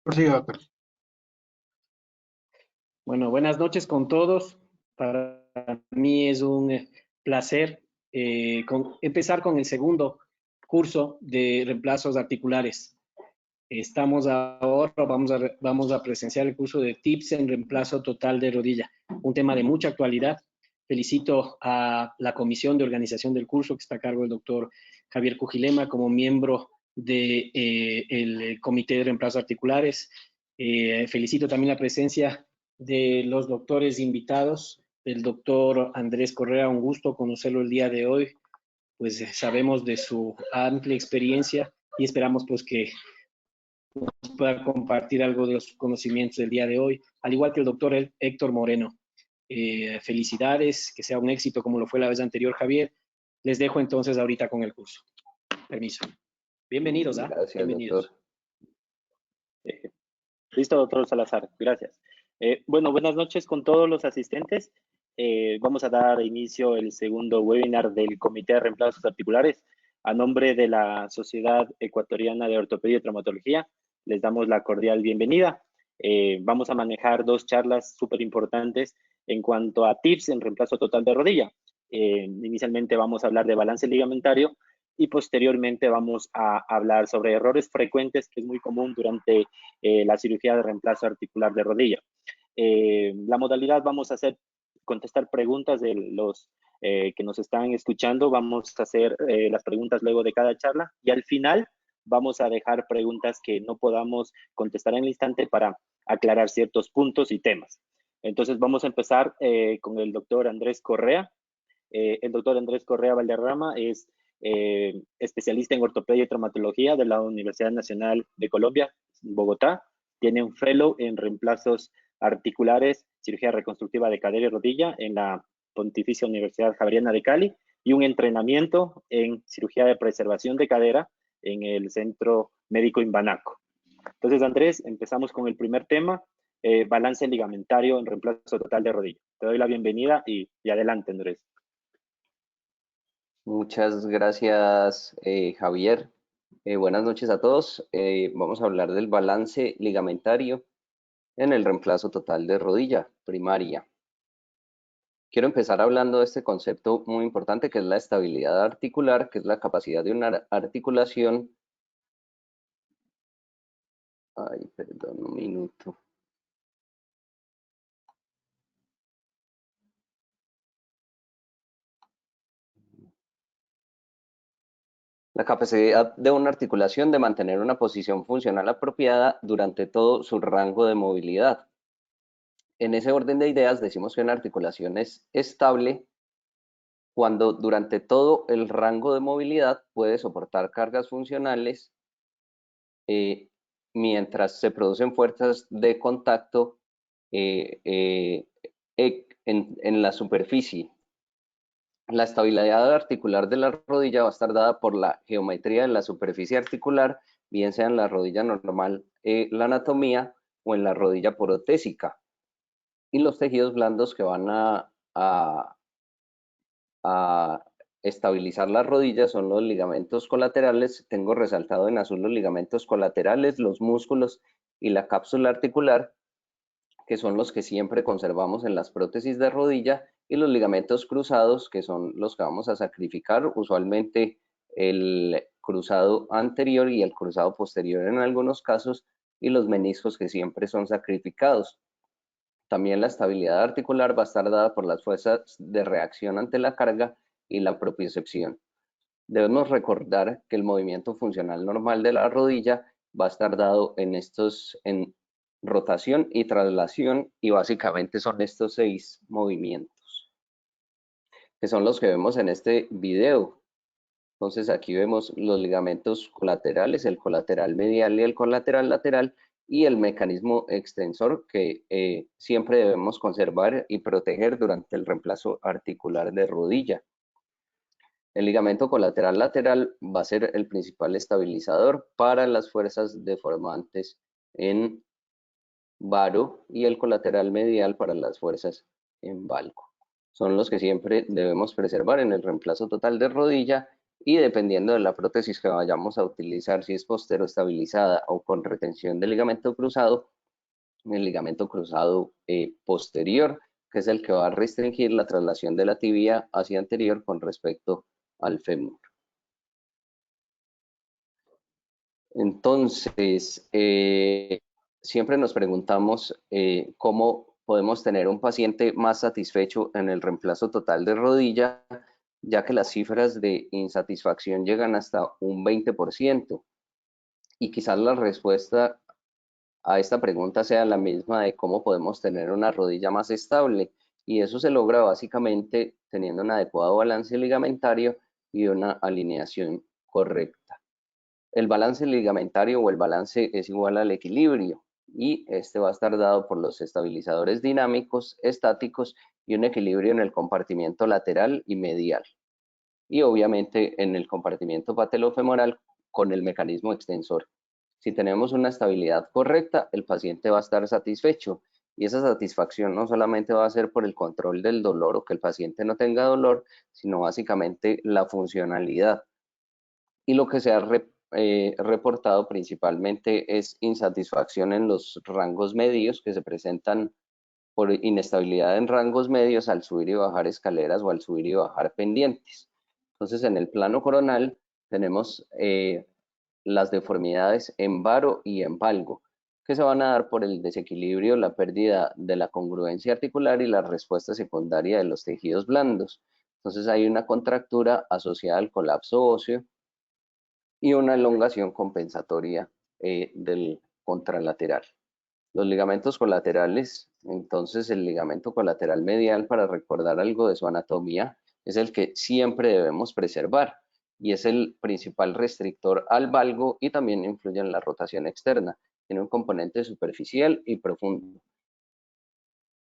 Prosiga, doctor. Bueno, buenas noches con todos. Para mí es un placer empezar con el segundo curso de reemplazos articulares. Estamos ahora, vamos a presenciar el curso de tips en reemplazo total de rodilla, un tema de mucha actualidad. Felicito a la comisión de organización del curso, que está a cargo del doctor Javier Cujilema, como miembro del Comité de Reemplazos Articulares. Felicito también la presencia de los doctores invitados, del doctor Andrés Correa, un gusto conocerlo el día de hoy, pues sabemos de su amplia experiencia y esperamos pues que nos pueda compartir algo de los conocimientos del día de hoy, al igual que el doctor Héctor Moreno. Felicidades, que sea un éxito como lo fue la vez anterior, Javier. Les dejo entonces ahorita con el curso. Permiso. Bienvenidos, ¿ah? Gracias, Bienvenidos. doctor. Listo, doctor Salazar, gracias. Bueno, buenas noches con todos los asistentes. Vamos a dar inicio al segundo webinar del Comité de Reemplazos Articulares. A nombre de la Sociedad Ecuatoriana de Ortopedia y Traumatología, les damos la cordial bienvenida. Vamos a manejar dos charlas súper importantes en cuanto a tips en reemplazo total de rodilla. Inicialmente vamos a hablar de balance ligamentario y posteriormente vamos a hablar sobre errores frecuentes que es muy común durante la cirugía de reemplazo articular de rodilla. La modalidad vamos a contestar preguntas de los que nos están escuchando. Vamos a hacer las preguntas luego de cada charla y al final vamos a dejar preguntas que no podamos contestar en el instante para aclarar ciertos puntos y temas. Entonces vamos a empezar con el doctor Andrés Correa. El doctor Andrés Correa Valderrama es especialista en ortopedia y traumatología de la Universidad Nacional de Colombia, Bogotá. Tiene un fellow en reemplazos articulares, cirugía reconstructiva de cadera y rodilla en la Pontificia Universidad Javeriana de Cali y un entrenamiento en cirugía de preservación de cadera en el Centro Médico Imbanaco. Entonces, Andrés, empezamos con el primer tema, balance ligamentario en reemplazo total de rodilla. Te doy la bienvenida y adelante, Andrés. Muchas gracias, Javier. Buenas noches a todos. Vamos a hablar del balance ligamentario en el reemplazo total de rodilla primaria. Quiero empezar hablando de este concepto muy importante que es la estabilidad articular, que es la capacidad de una articulación. Ay, perdón, un minuto. La capacidad de una articulación de mantener una posición funcional apropiada durante todo su rango de movilidad. En ese orden de ideas decimos que una articulación es estable cuando durante todo el rango de movilidad puede soportar cargas funcionales mientras se producen fuerzas de contacto en la superficie. La estabilidad articular de la rodilla va a estar dada por la geometría de la superficie articular, bien sea en la rodilla normal, la anatomía, o en la rodilla protésica. Y los tejidos blandos que van a estabilizar las rodillas son los ligamentos colaterales. Tengo resaltado en azul los ligamentos colaterales, los músculos y la cápsula articular, que son los que siempre conservamos en las prótesis de rodilla, y los ligamentos cruzados, que son los que vamos a sacrificar, usualmente el cruzado anterior y el cruzado posterior en algunos casos, y los meniscos que siempre son sacrificados. También la estabilidad articular va a estar dada por las fuerzas de reacción ante la carga y la propiocepción. Debemos recordar que el movimiento funcional normal de la rodilla va a estar dado en rotación y traslación, y básicamente son estos 6 movimientos, que son los que vemos en este video. Entonces aquí vemos los ligamentos colaterales, el colateral medial y el colateral lateral, y el mecanismo extensor que siempre debemos conservar y proteger durante el reemplazo articular de rodilla. El ligamento colateral lateral va a ser el principal estabilizador para las fuerzas deformantes en varo, y el colateral medial para las fuerzas en valgo. Son los que siempre debemos preservar en el reemplazo total de rodilla, y dependiendo de la prótesis que vayamos a utilizar, si es posteroestabilizada o con retención del ligamento cruzado, el ligamento cruzado posterior, que es el que va a restringir la traslación de la tibia hacia anterior con respecto al fémur. Entonces, siempre nos preguntamos cómo podemos tener un paciente más satisfecho en el reemplazo total de rodilla, ya que las cifras de insatisfacción llegan hasta un 20%. Y quizás la respuesta a esta pregunta sea la misma de cómo podemos tener una rodilla más estable. Y eso se logra básicamente teniendo un adecuado balance ligamentario y una alineación correcta. El balance ligamentario o el balance es igual al equilibrio y este va a estar dado por los estabilizadores dinámicos, estáticos y un equilibrio en el compartimiento lateral y medial. Y obviamente en el compartimiento patelofemoral con el mecanismo extensor. Si tenemos una estabilidad correcta, el paciente va a estar satisfecho y esa satisfacción no solamente va a ser por el control del dolor o que el paciente no tenga dolor, sino básicamente la funcionalidad. Y lo que se ha reportado principalmente es insatisfacción en los rangos medios que se presentan por inestabilidad en rangos medios al subir y bajar escaleras o al subir y bajar pendientes. Entonces, en el plano coronal tenemos las deformidades en varo y en valgo, que se van a dar por el desequilibrio, la pérdida de la congruencia articular y la respuesta secundaria de los tejidos blandos. Entonces, hay una contractura asociada al colapso óseo y una elongación compensatoria del contralateral. Los ligamentos colaterales, entonces el ligamento colateral medial, para recordar algo de su anatomía, es el que siempre debemos preservar y es el principal restrictor al valgo y también influye en la rotación externa. Tiene un componente superficial y profundo.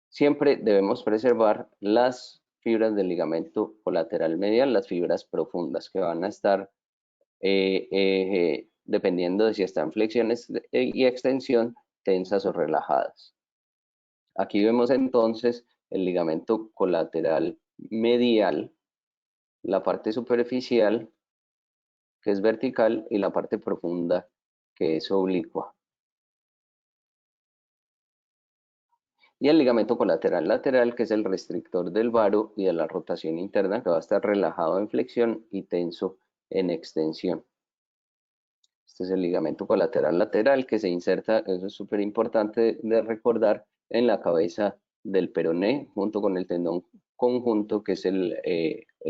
Siempre debemos preservar las fibras del ligamento colateral medial, las fibras profundas que van a estar dependiendo de si está en flexiones y extensión, tensas o relajadas. Aquí vemos entonces el ligamento colateral medial, la parte superficial que es vertical y la parte profunda que es oblicua. Y el ligamento colateral lateral que es el restrictor del varo y de la rotación interna que va a estar relajado en flexión y tenso en extensión. Este es el ligamento colateral lateral que se inserta, eso es súper importante de recordar, en la cabeza del peroné junto con el tendón conjunto que es el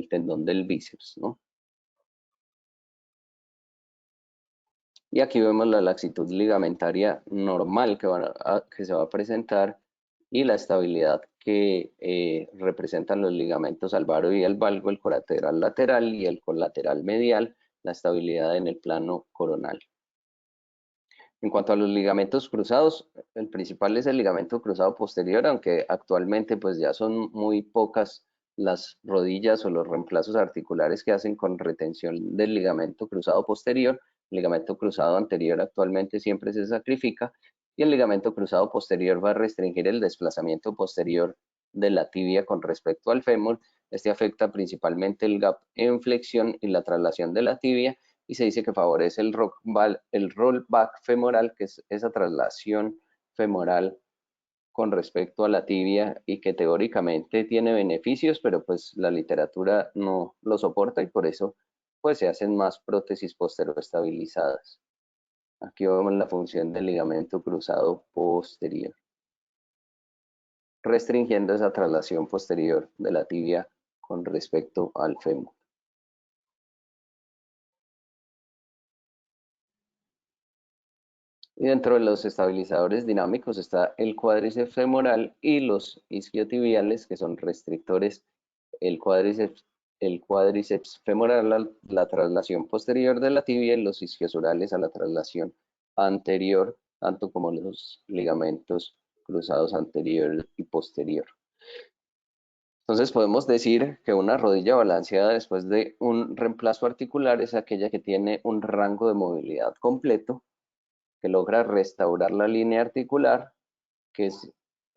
tendón del bíceps, ¿no? Y aquí vemos la laxitud ligamentaria normal que se va a presentar y la estabilidad que representan los ligamentos al varo y al valgo, el colateral lateral y el colateral medial, la estabilidad en el plano coronal. En cuanto a los ligamentos cruzados, el principal es el ligamento cruzado posterior, aunque actualmente pues ya son muy pocas las rodillas o los reemplazos articulares que hacen con retención del ligamento cruzado posterior. El ligamento cruzado anterior actualmente siempre se sacrifica y el ligamento cruzado posterior va a restringir el desplazamiento posterior de la tibia con respecto al fémur. Este afecta principalmente el gap en flexión y la traslación de la tibia y se dice que favorece el rollback femoral, que es esa traslación femoral con respecto a la tibia y que teóricamente tiene beneficios, pero pues la literatura no lo soporta y por eso pues se hacen más prótesis posteroestabilizadas. Aquí vemos la función del ligamento cruzado posterior, restringiendo esa traslación posterior de la tibia con respecto al fémur. Y dentro de los estabilizadores dinámicos está el cuádriceps femoral y los isquiotibiales, que son restrictores. El cuádriceps femoral a la traslación posterior de la tibia y los isquiosurales a la traslación anterior, tanto como los ligamentos cruzados anterior y posterior. Entonces podemos decir que una rodilla balanceada después de un reemplazo articular es aquella que tiene un rango de movilidad completo, que logra restaurar la línea articular, que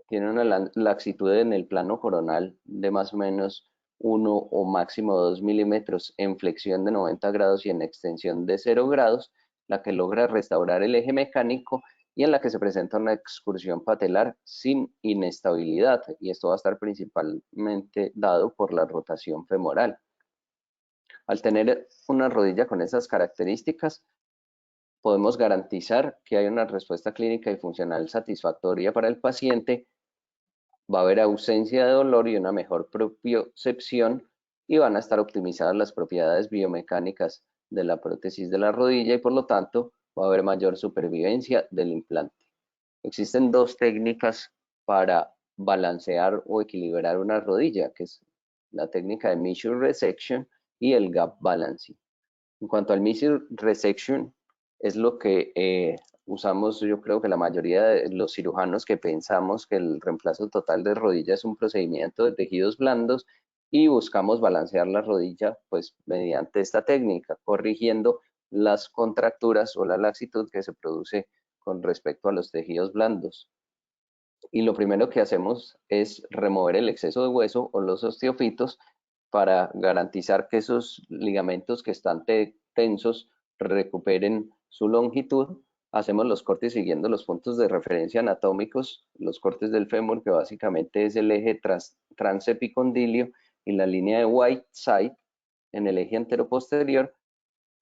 tiene una laxitud en el plano coronal de más o menos 1 o máximo 2 milímetros en flexión de 90 grados y en extensión de 0 grados, la que logra restaurar el eje mecánico y en la que se presenta una excursión patelar sin inestabilidad, y esto va a estar principalmente dado por la rotación femoral. Al tener una rodilla con esas características, podemos garantizar que hay una respuesta clínica y funcional satisfactoria para el paciente, va a haber ausencia de dolor y una mejor propiocepción, y van a estar optimizadas las propiedades biomecánicas de la prótesis de la rodilla y por lo tanto va a haber mayor supervivencia del implante. Existen dos técnicas para balancear o equilibrar una rodilla, que es la técnica de Missure Resection y el Gap Balancing. En cuanto al Missure Resection, es lo que usamos, yo creo que la mayoría de los cirujanos, que pensamos que el reemplazo total de rodilla es un procedimiento de tejidos blandos y buscamos balancear la rodilla pues mediante esta técnica, corrigiendo las contracturas o la laxitud que se produce con respecto a los tejidos blandos. Y lo primero que hacemos es remover el exceso de hueso o los osteofitos para garantizar que esos ligamentos que están tensos recuperen su longitud. Hacemos los cortes siguiendo los puntos de referencia anatómicos, los cortes del fémur, que básicamente es el eje transepicondilio, y la línea de Whiteside en el eje anteroposterior.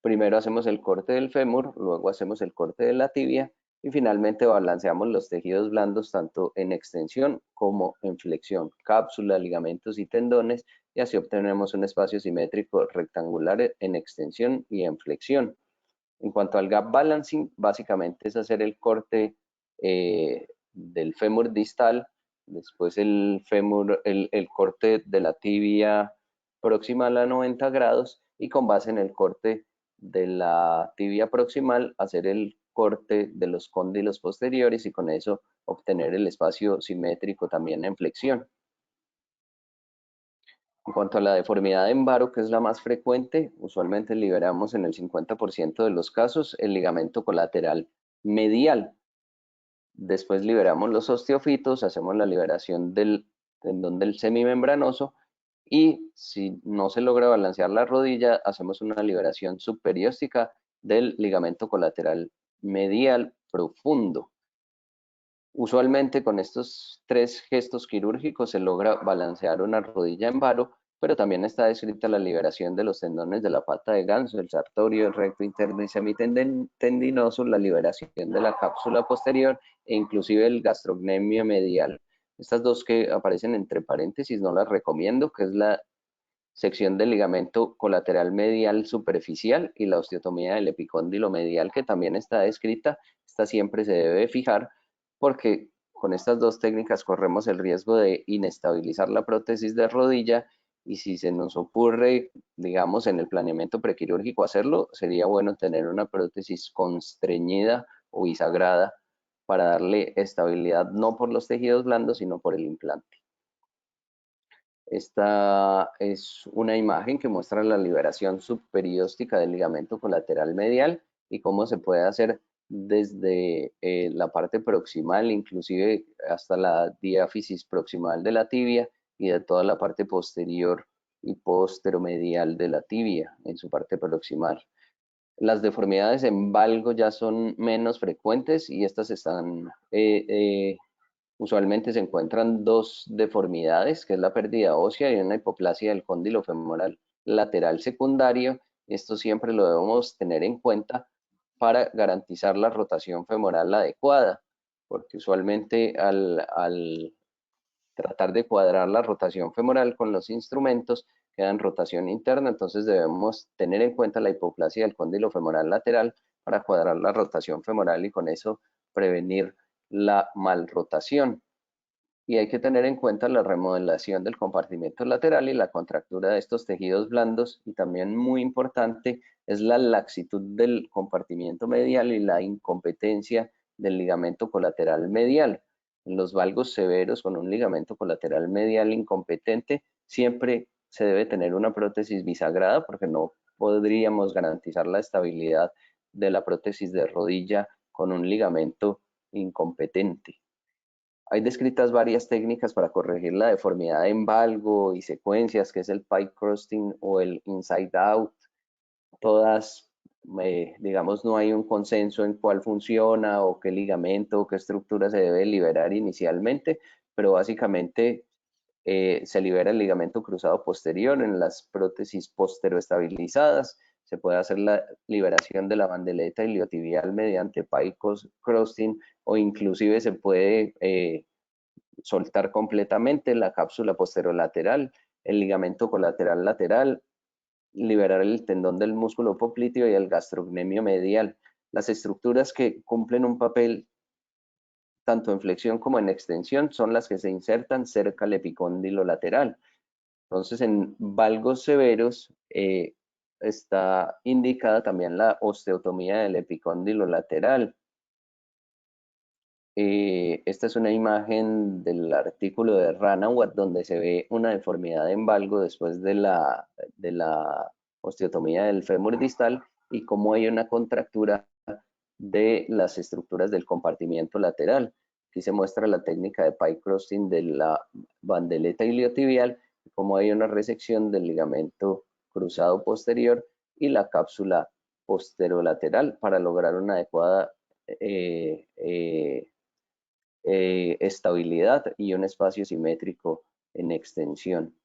Primero hacemos el corte del fémur, luego hacemos el corte de la tibia y finalmente balanceamos los tejidos blandos tanto en extensión como en flexión, cápsula, ligamentos y tendones, y así obtenemos un espacio simétrico rectangular en extensión y en flexión. En cuanto al gap balancing, básicamente es hacer el corte del fémur distal, después el corte de la tibia proximal a 90 grados, y con base en el corte de la tibia proximal hacer el corte de los cóndilos posteriores y con eso obtener el espacio simétrico también en flexión. En cuanto a la deformidad en varo, que es la más frecuente, usualmente liberamos en el 50% de los casos el ligamento colateral medial. Después liberamos los osteofitos, hacemos la liberación del tendón del semimembranoso, y si no se logra balancear la rodilla, hacemos una liberación subperióstica del ligamento colateral medial profundo. Usualmente con estos tres gestos quirúrgicos se logra balancear una rodilla en varo, pero también está descrita la liberación de los tendones de la pata de ganso, el sartorio, el recto interno y semitendinoso, la liberación de la cápsula posterior e inclusive el gastrocnemio medial. Estas dos que aparecen entre paréntesis no las recomiendo, que es la sección del ligamento colateral medial superficial y la osteotomía del epicóndilo medial, que también está descrita. Esta siempre se debe fijar porque con estas dos técnicas corremos el riesgo de inestabilizar la prótesis de rodilla, y si se nos ocurre, digamos, en el planeamiento prequirúrgico hacerlo, sería bueno tener una prótesis constreñida o bisagrada para darle estabilidad no por los tejidos blandos, sino por el implante. Esta es una imagen que muestra la liberación subperióstica del ligamento colateral medial y cómo se puede hacer desde la parte proximal, inclusive hasta la diáfisis proximal de la tibia, y de toda la parte posterior y posteromedial de la tibia en su parte proximal. Las deformidades en valgo ya son menos frecuentes, y estas están usualmente se encuentran dos deformidades, que es la pérdida ósea y una hipoplasia del cóndilo femoral lateral secundario. Esto siempre lo debemos tener en cuenta para garantizar la rotación femoral adecuada, porque usualmente al tratar de cuadrar la rotación femoral con los instrumentos queda en rotación interna, entonces debemos tener en cuenta la hipoplasia del cóndilo femoral lateral para cuadrar la rotación femoral y con eso prevenir la malrotación. Y hay que tener en cuenta la remodelación del compartimento lateral y la contractura de estos tejidos blandos, y también muy importante es la laxitud del compartimiento medial y la incompetencia del ligamento colateral medial. En los valgos severos con un ligamento colateral medial incompetente siempre se debe tener una prótesis bisagrada, porque no podríamos garantizar la estabilidad de la prótesis de rodilla con un ligamento incompetente. Hay descritas varias técnicas para corregir la deformidad en valgo y secuencias, que es el pie crusting o el inside out. Todas, digamos, no hay un consenso en cuál funciona o qué ligamento o qué estructura se debe liberar inicialmente, pero básicamente se libera el ligamento cruzado posterior en las prótesis posteroestabilizadas. Se puede hacer la liberación de la bandeleta iliotibial mediante pie crusting o inclusive se puede soltar completamente la cápsula posterolateral, el ligamento colateral lateral, liberar el tendón del músculo popliteo y el gastrocnemio medial. Las estructuras que cumplen un papel tanto en flexión como en extensión son las que se insertan cerca al epicóndilo lateral. Entonces, en valgos severos está indicada también la osteotomía del epicóndilo lateral. Esta es una imagen del artículo de Ranawat donde se ve una deformidad en valgo después de la osteotomía del fémur distal y cómo hay una contractura de las estructuras del compartimiento lateral. Aquí se muestra la técnica de pie crusting de la bandeleta iliotibial, cómo hay una resección del ligamento cruzado posterior y la cápsula posterolateral para lograr una adecuada estabilidad y un espacio simétrico en extensión.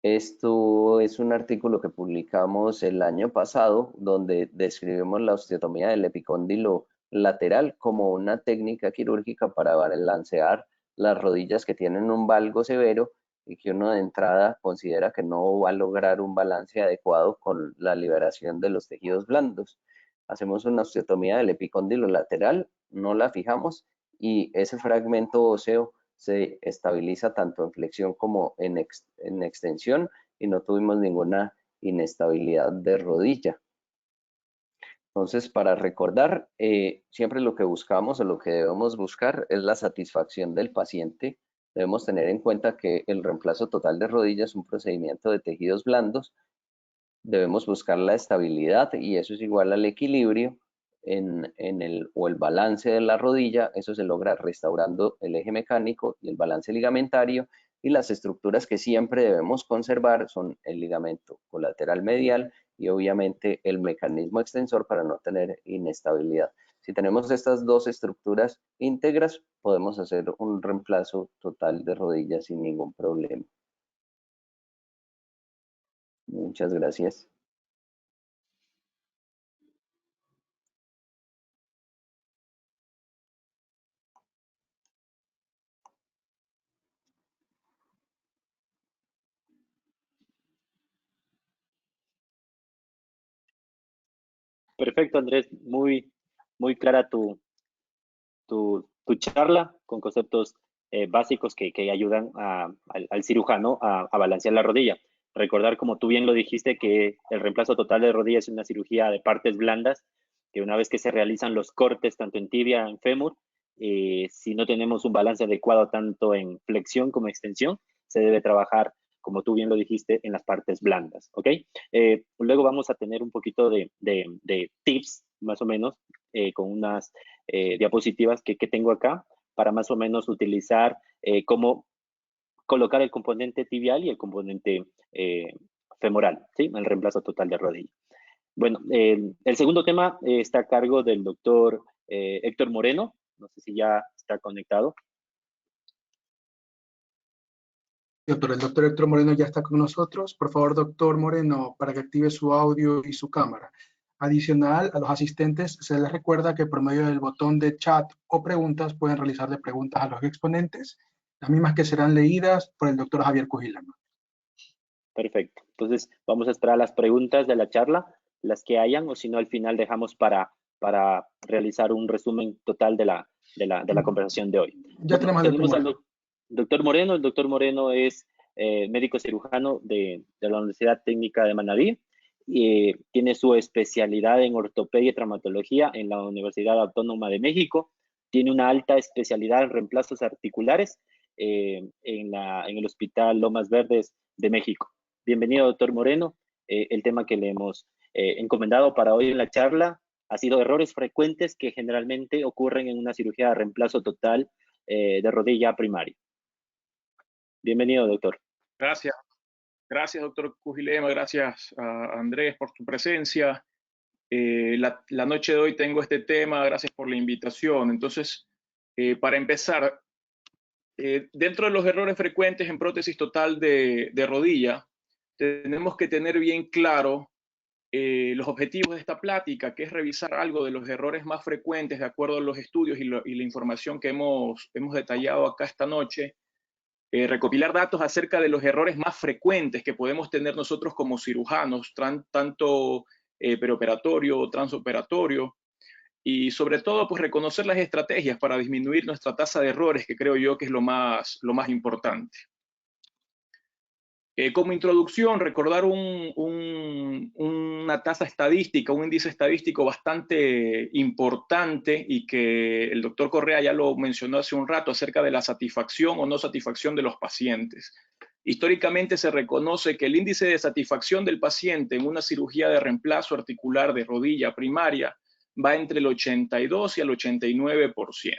Esto es un artículo que publicamos el año pasado donde describimos la osteotomía del epicóndilo lateral como una técnica quirúrgica para balancear las rodillas que tienen un valgo severo y que uno de entrada considera que no va a lograr un balance adecuado con la liberación de los tejidos blandos. Hacemos una osteotomía del epicóndilo lateral, no la fijamos y ese fragmento óseo se estabiliza tanto en flexión como en extensión y no tuvimos ninguna inestabilidad de rodilla. Entonces, para recordar, siempre lo que buscamos o lo que debemos buscar es la satisfacción del paciente. Debemos tener en cuenta que el reemplazo total de rodilla es un procedimiento de tejidos blandos. Debemos buscar la estabilidad y eso es igual al equilibrio o el balance de la rodilla. Eso se logra restaurando el eje mecánico y el balance ligamentario, y las estructuras que siempre debemos conservar son el ligamento colateral medial y obviamente el mecanismo extensor para no tener inestabilidad. Si tenemos estas dos estructuras íntegras, podemos hacer un reemplazo total de rodillas sin ningún problema. Muchas gracias. Perfecto, Andrés. Muy clara tu charla con conceptos básicos que ayudan al cirujano a balancear la rodilla. Recordar, como tú bien lo dijiste, que el reemplazo total de rodilla es una cirugía de partes blandas, que una vez que se realizan los cortes, tanto en tibia, en fémur, si no tenemos un balance adecuado tanto en flexión como extensión, se debe trabajar, como tú bien lo dijiste, en las partes blandas, ¿ok? Luego vamos a tener un poquito de tips, más o menos, con unas diapositivas que tengo acá, para más o menos utilizar cómo colocar el componente tibial y el componente femoral, ¿sí? El reemplazo total de rodilla. Bueno, el segundo tema está a cargo del doctor Héctor Moreno. No sé si ya está conectado. Doctor, el doctor Héctor Moreno ya está con nosotros. Por favor, doctor Moreno, para que active su audio y su cámara. Adicional, a los asistentes se les recuerda que por medio del botón de chat o preguntas pueden realizarle preguntas a los exponentes, las mismas que serán leídas por el doctor Javier Cujilama. Perfecto. Entonces, vamos a esperar las preguntas de la charla, las que hayan, o si no, al final dejamos para realizar un resumen total de la conversación de hoy. Ya tenemos al doctor Moreno. El doctor Moreno es médico cirujano de la Universidad Técnica de Manabí. Tiene su especialidad en ortopedia y traumatología en la Universidad Autónoma de México. Tiene una alta especialidad en reemplazos articulares en el Hospital Lomas Verdes de México. Bienvenido, doctor Moreno. El tema que le hemos encomendado para hoy en la charla ha sido errores frecuentes que generalmente ocurren en una cirugía de reemplazo total de rodilla primario. Bienvenido, doctor. Gracias. Gracias, doctor Cujilema. Gracias a Andrés por su presencia. La noche de hoy tengo este tema. Gracias por la invitación. Entonces, para empezar, dentro de los errores frecuentes en prótesis total de rodilla, tenemos que tener bien claro los objetivos de esta plática, que es revisar algo de los errores más frecuentes de acuerdo a los estudios y la información que hemos detallado acá esta noche. Recopilar datos acerca de los errores más frecuentes que podemos tener nosotros como cirujanos, tanto preoperatorio o transoperatorio, y sobre todo pues reconocer las estrategias para disminuir nuestra tasa de errores, que creo yo que es lo más importante. Como introducción, recordar una tasa estadística, un índice estadístico bastante importante y que el doctor Correa ya lo mencionó hace un rato acerca de la satisfacción o no satisfacción de los pacientes. Históricamente se reconoce que el índice de satisfacción del paciente en una cirugía de reemplazo articular de rodilla primaria va entre el 82 y el 89%.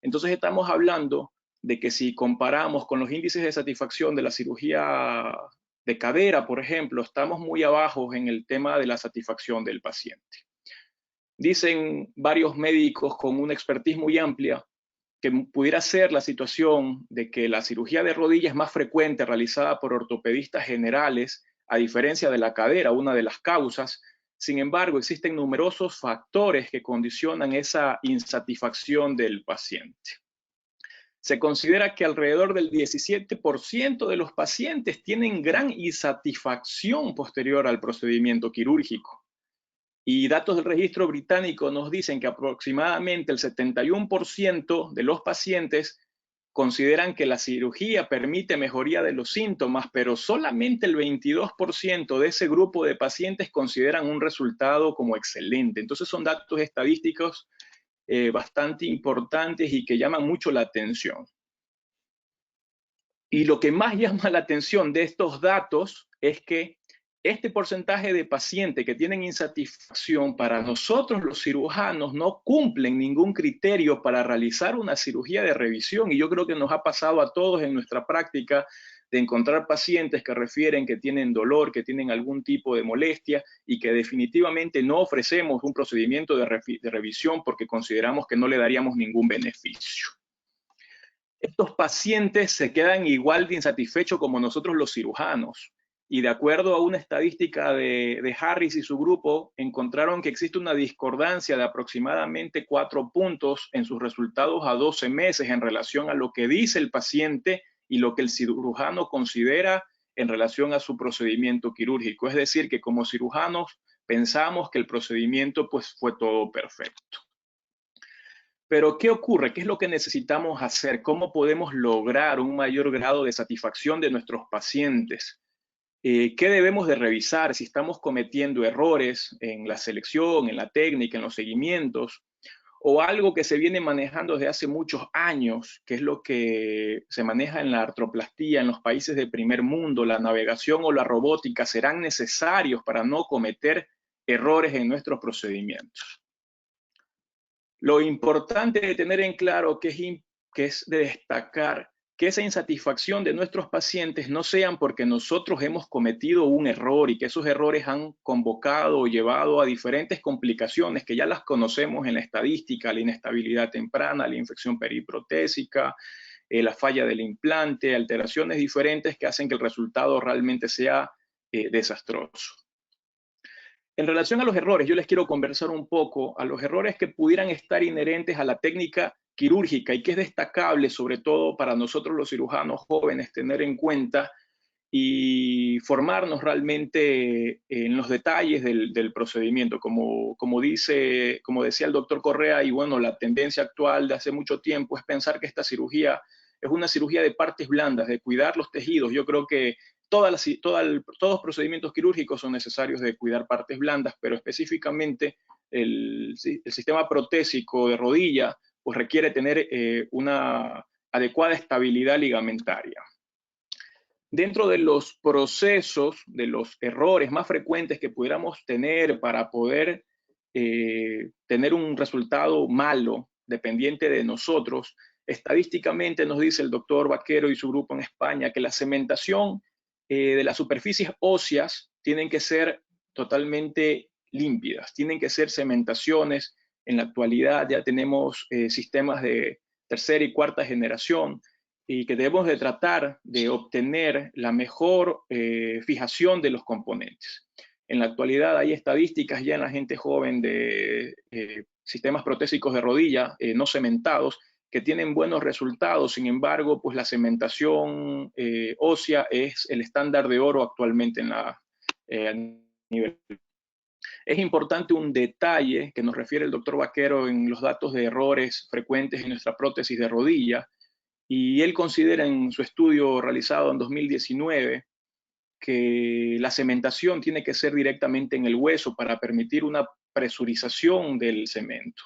Entonces estamos hablando de que si comparamos con los índices de satisfacción de la cirugía de cadera, por ejemplo, estamos muy abajo en el tema de la satisfacción del paciente. Dicen varios médicos con una expertise muy amplia que pudiera ser la situación de que la cirugía de rodilla es más frecuente realizada por ortopedistas generales, a diferencia de la cadera, una de las causas. Sin embargo, existen numerosos factores que condicionan esa insatisfacción del paciente. Se considera que alrededor del 17% de los pacientes tienen gran insatisfacción posterior al procedimiento quirúrgico. Y datos del registro británico nos dicen que aproximadamente el 71% de los pacientes consideran que la cirugía permite mejoría de los síntomas, pero solamente el 22% de ese grupo de pacientes consideran un resultado como excelente. Entonces son datos estadísticos bastante importantes y que llaman mucho la atención. Y lo que más llama la atención de estos datos es que este porcentaje de pacientes que tienen insatisfacción, para nosotros los cirujanos no cumplen ningún criterio para realizar una cirugía de revisión. Y yo creo que nos ha pasado a todos en nuestra práctica de encontrar pacientes que refieren que tienen dolor, que tienen algún tipo de molestia y que definitivamente no ofrecemos un procedimiento de revisión porque consideramos que no le daríamos ningún beneficio. Estos pacientes se quedan igual de insatisfechos como nosotros los cirujanos. Y de acuerdo a una estadística de Harris y su grupo, encontraron que existe una discordancia de aproximadamente 4 puntos en sus resultados a 12 meses en relación a lo que dice el paciente y lo que el cirujano considera en relación a su procedimiento quirúrgico. Es decir, que como cirujanos pensamos que el procedimiento pues fue todo perfecto. Pero ¿qué ocurre? ¿Qué es lo que necesitamos hacer? ¿Cómo podemos lograr un mayor grado de satisfacción de nuestros pacientes? ¿Qué debemos de revisar? Si estamos cometiendo errores en la selección, en la técnica, en los seguimientos, o algo que se viene manejando desde hace muchos años, que es lo que se maneja en la artroplastía en los países de primer mundo, la navegación o la robótica serán necesarios para no cometer errores en nuestros procedimientos. Lo importante de tener en claro que es de destacar que esa insatisfacción de nuestros pacientes no sean porque nosotros hemos cometido un error y que esos errores han convocado o llevado a diferentes complicaciones que ya las conocemos en la estadística, la inestabilidad temprana, la infección periprotésica, la falla del implante, alteraciones diferentes que hacen que el resultado realmente sea desastroso. En relación a los errores, yo les quiero conversar un poco a los errores que pudieran estar inherentes a la técnica quirúrgica y que es destacable, sobre todo para nosotros los cirujanos jóvenes, tener en cuenta y formarnos realmente en los detalles del procedimiento. Como decía el doctor Correa, y bueno, la tendencia actual de hace mucho tiempo es pensar que esta cirugía es una cirugía de partes blandas, de cuidar los tejidos. Yo creo que todos los procedimientos quirúrgicos son necesarios de cuidar partes blandas, pero específicamente el sistema protésico de rodilla pues requiere tener una adecuada estabilidad ligamentaria. Dentro de los procesos, de los errores más frecuentes que pudiéramos tener para poder tener un resultado malo, dependiente de nosotros, Estadísticamente nos dice el doctor Vaquero y su grupo en España que la cementación de las superficies óseas tienen que ser totalmente límpidas, tienen que ser cementaciones. En la actualidad ya tenemos sistemas de tercera y cuarta generación y que debemos de tratar de obtener la mejor fijación de los componentes. En la actualidad hay estadísticas ya en la gente joven de sistemas protésicos de rodilla no cementados que tienen buenos resultados. Sin embargo, pues la cementación ósea es el estándar de oro actualmente en la nivel. Es importante un detalle que nos refiere el doctor Vaquero en los datos de errores frecuentes en nuestra prótesis de rodilla, y él considera en su estudio realizado en 2019 que la cementación tiene que ser directamente en el hueso para permitir una presurización del cemento,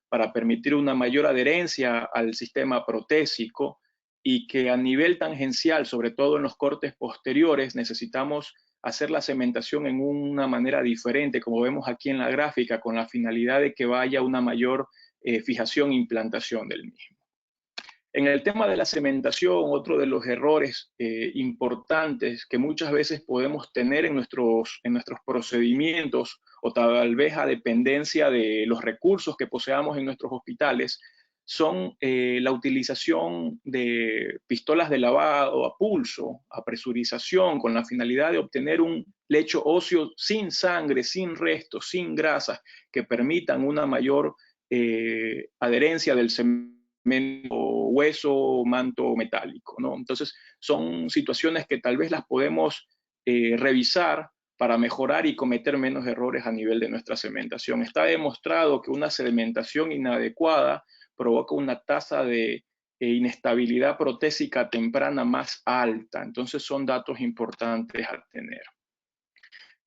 para permitir una mayor adherencia al sistema protésico, y que a nivel tangencial, sobre todo en los cortes posteriores, necesitamos hacer la cementación en una manera diferente, como vemos aquí en la gráfica, con la finalidad de que vaya una mayor fijación e implantación del mismo. En el tema de la cementación, otro de los errores importantes que muchas veces podemos tener en nuestros procedimientos, o tal vez a dependencia de los recursos que poseamos en nuestros hospitales, son la utilización de pistolas de lavado a pulso, a presurización, con la finalidad de obtener un lecho óseo sin sangre, sin restos, sin grasas, que permitan una mayor adherencia del cemento, hueso o manto metálico, ¿no? Entonces, son situaciones que tal vez las podemos revisar para mejorar y cometer menos errores a nivel de nuestra cementación. Está demostrado que una cementación inadecuada provoca una tasa de inestabilidad protésica temprana más alta. Entonces, son datos importantes a tener.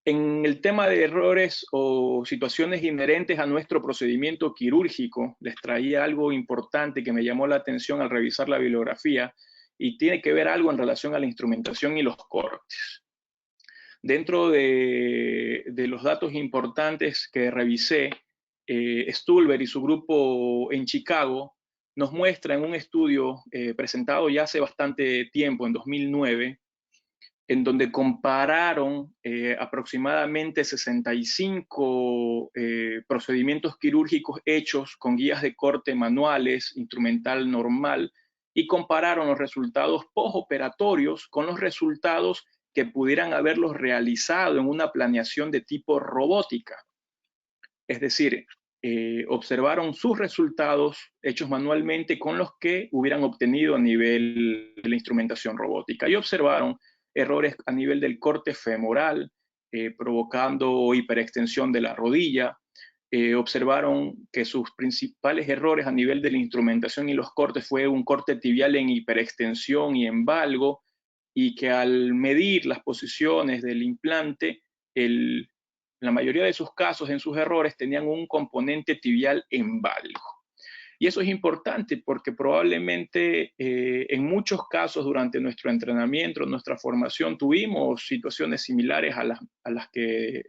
En el tema de errores o situaciones inherentes a nuestro procedimiento quirúrgico, les traía algo importante que me llamó la atención al revisar la bibliografía, y tiene que ver algo en relación a la instrumentación y los cortes. Dentro de los datos importantes que revisé, Stulber y su grupo en Chicago nos muestra en un estudio presentado ya hace bastante tiempo, en 2009, en donde compararon aproximadamente 65 procedimientos quirúrgicos hechos con guías de corte manuales, instrumental normal, y compararon los resultados postoperatorios con los resultados que pudieran haberlos realizado en una planeación de tipo robótica. Es decir, observaron sus resultados hechos manualmente con los que hubieran obtenido a nivel de la instrumentación robótica, y observaron errores a nivel del corte femoral, provocando hiperextensión de la rodilla. Observaron que sus principales errores a nivel de la instrumentación y los cortes fue un corte tibial en hiperextensión y en valgo, y que al medir las posiciones del implante, la mayoría de sus casos, en sus errores, tenían un componente tibial en valgo. Y eso es importante porque probablemente en muchos casos durante nuestro entrenamiento, nuestra formación, tuvimos situaciones similares a las que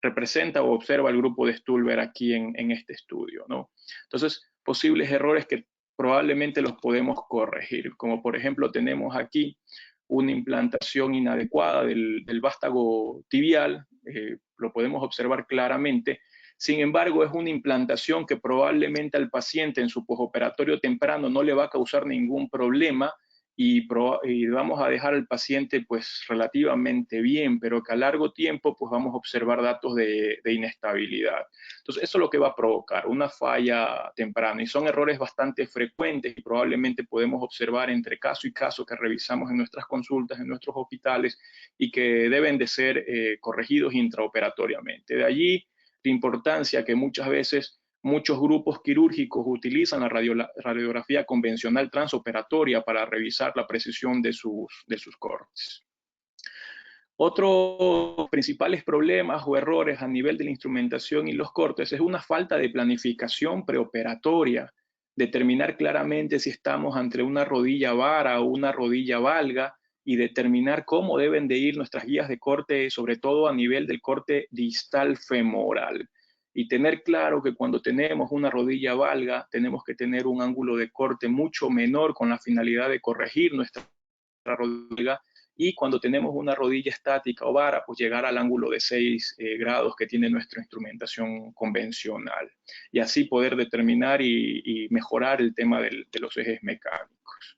representa o observa el grupo de Stulber aquí en este estudio, ¿no? Entonces, posibles errores que probablemente los podemos corregir, como por ejemplo tenemos aquí una implantación inadecuada del vástago tibial, lo podemos observar claramente. Sin embargo, es una implantación que probablemente al paciente en su postoperatorio temprano no le va a causar ningún problema, y vamos a dejar al paciente pues relativamente bien, pero que a largo tiempo pues vamos a observar datos de inestabilidad. Entonces, eso es lo que va a provocar una falla temprana, y son errores bastante frecuentes y probablemente podemos observar entre caso y caso que revisamos en nuestras consultas, en nuestros hospitales, y que deben de ser corregidos intraoperatoriamente. De allí la importancia que muchas veces muchos grupos quirúrgicos utilizan la radiografía convencional transoperatoria para revisar la precisión de sus cortes. Otros principales problemas o errores a nivel de la instrumentación y los cortes es una falta de planificación preoperatoria, determinar claramente si estamos ante una rodilla vara o una rodilla valga, y determinar cómo deben de ir nuestras guías de corte, sobre todo a nivel del corte distal femoral. y tener claro que cuando tenemos una rodilla valga, tenemos que tener un ángulo de corte mucho menor con la finalidad de corregir nuestra rodilla, y cuando tenemos una rodilla estática o vara, pues llegar al ángulo de 6 grados que tiene nuestra instrumentación convencional, y así poder determinar y mejorar el tema de los ejes mecánicos.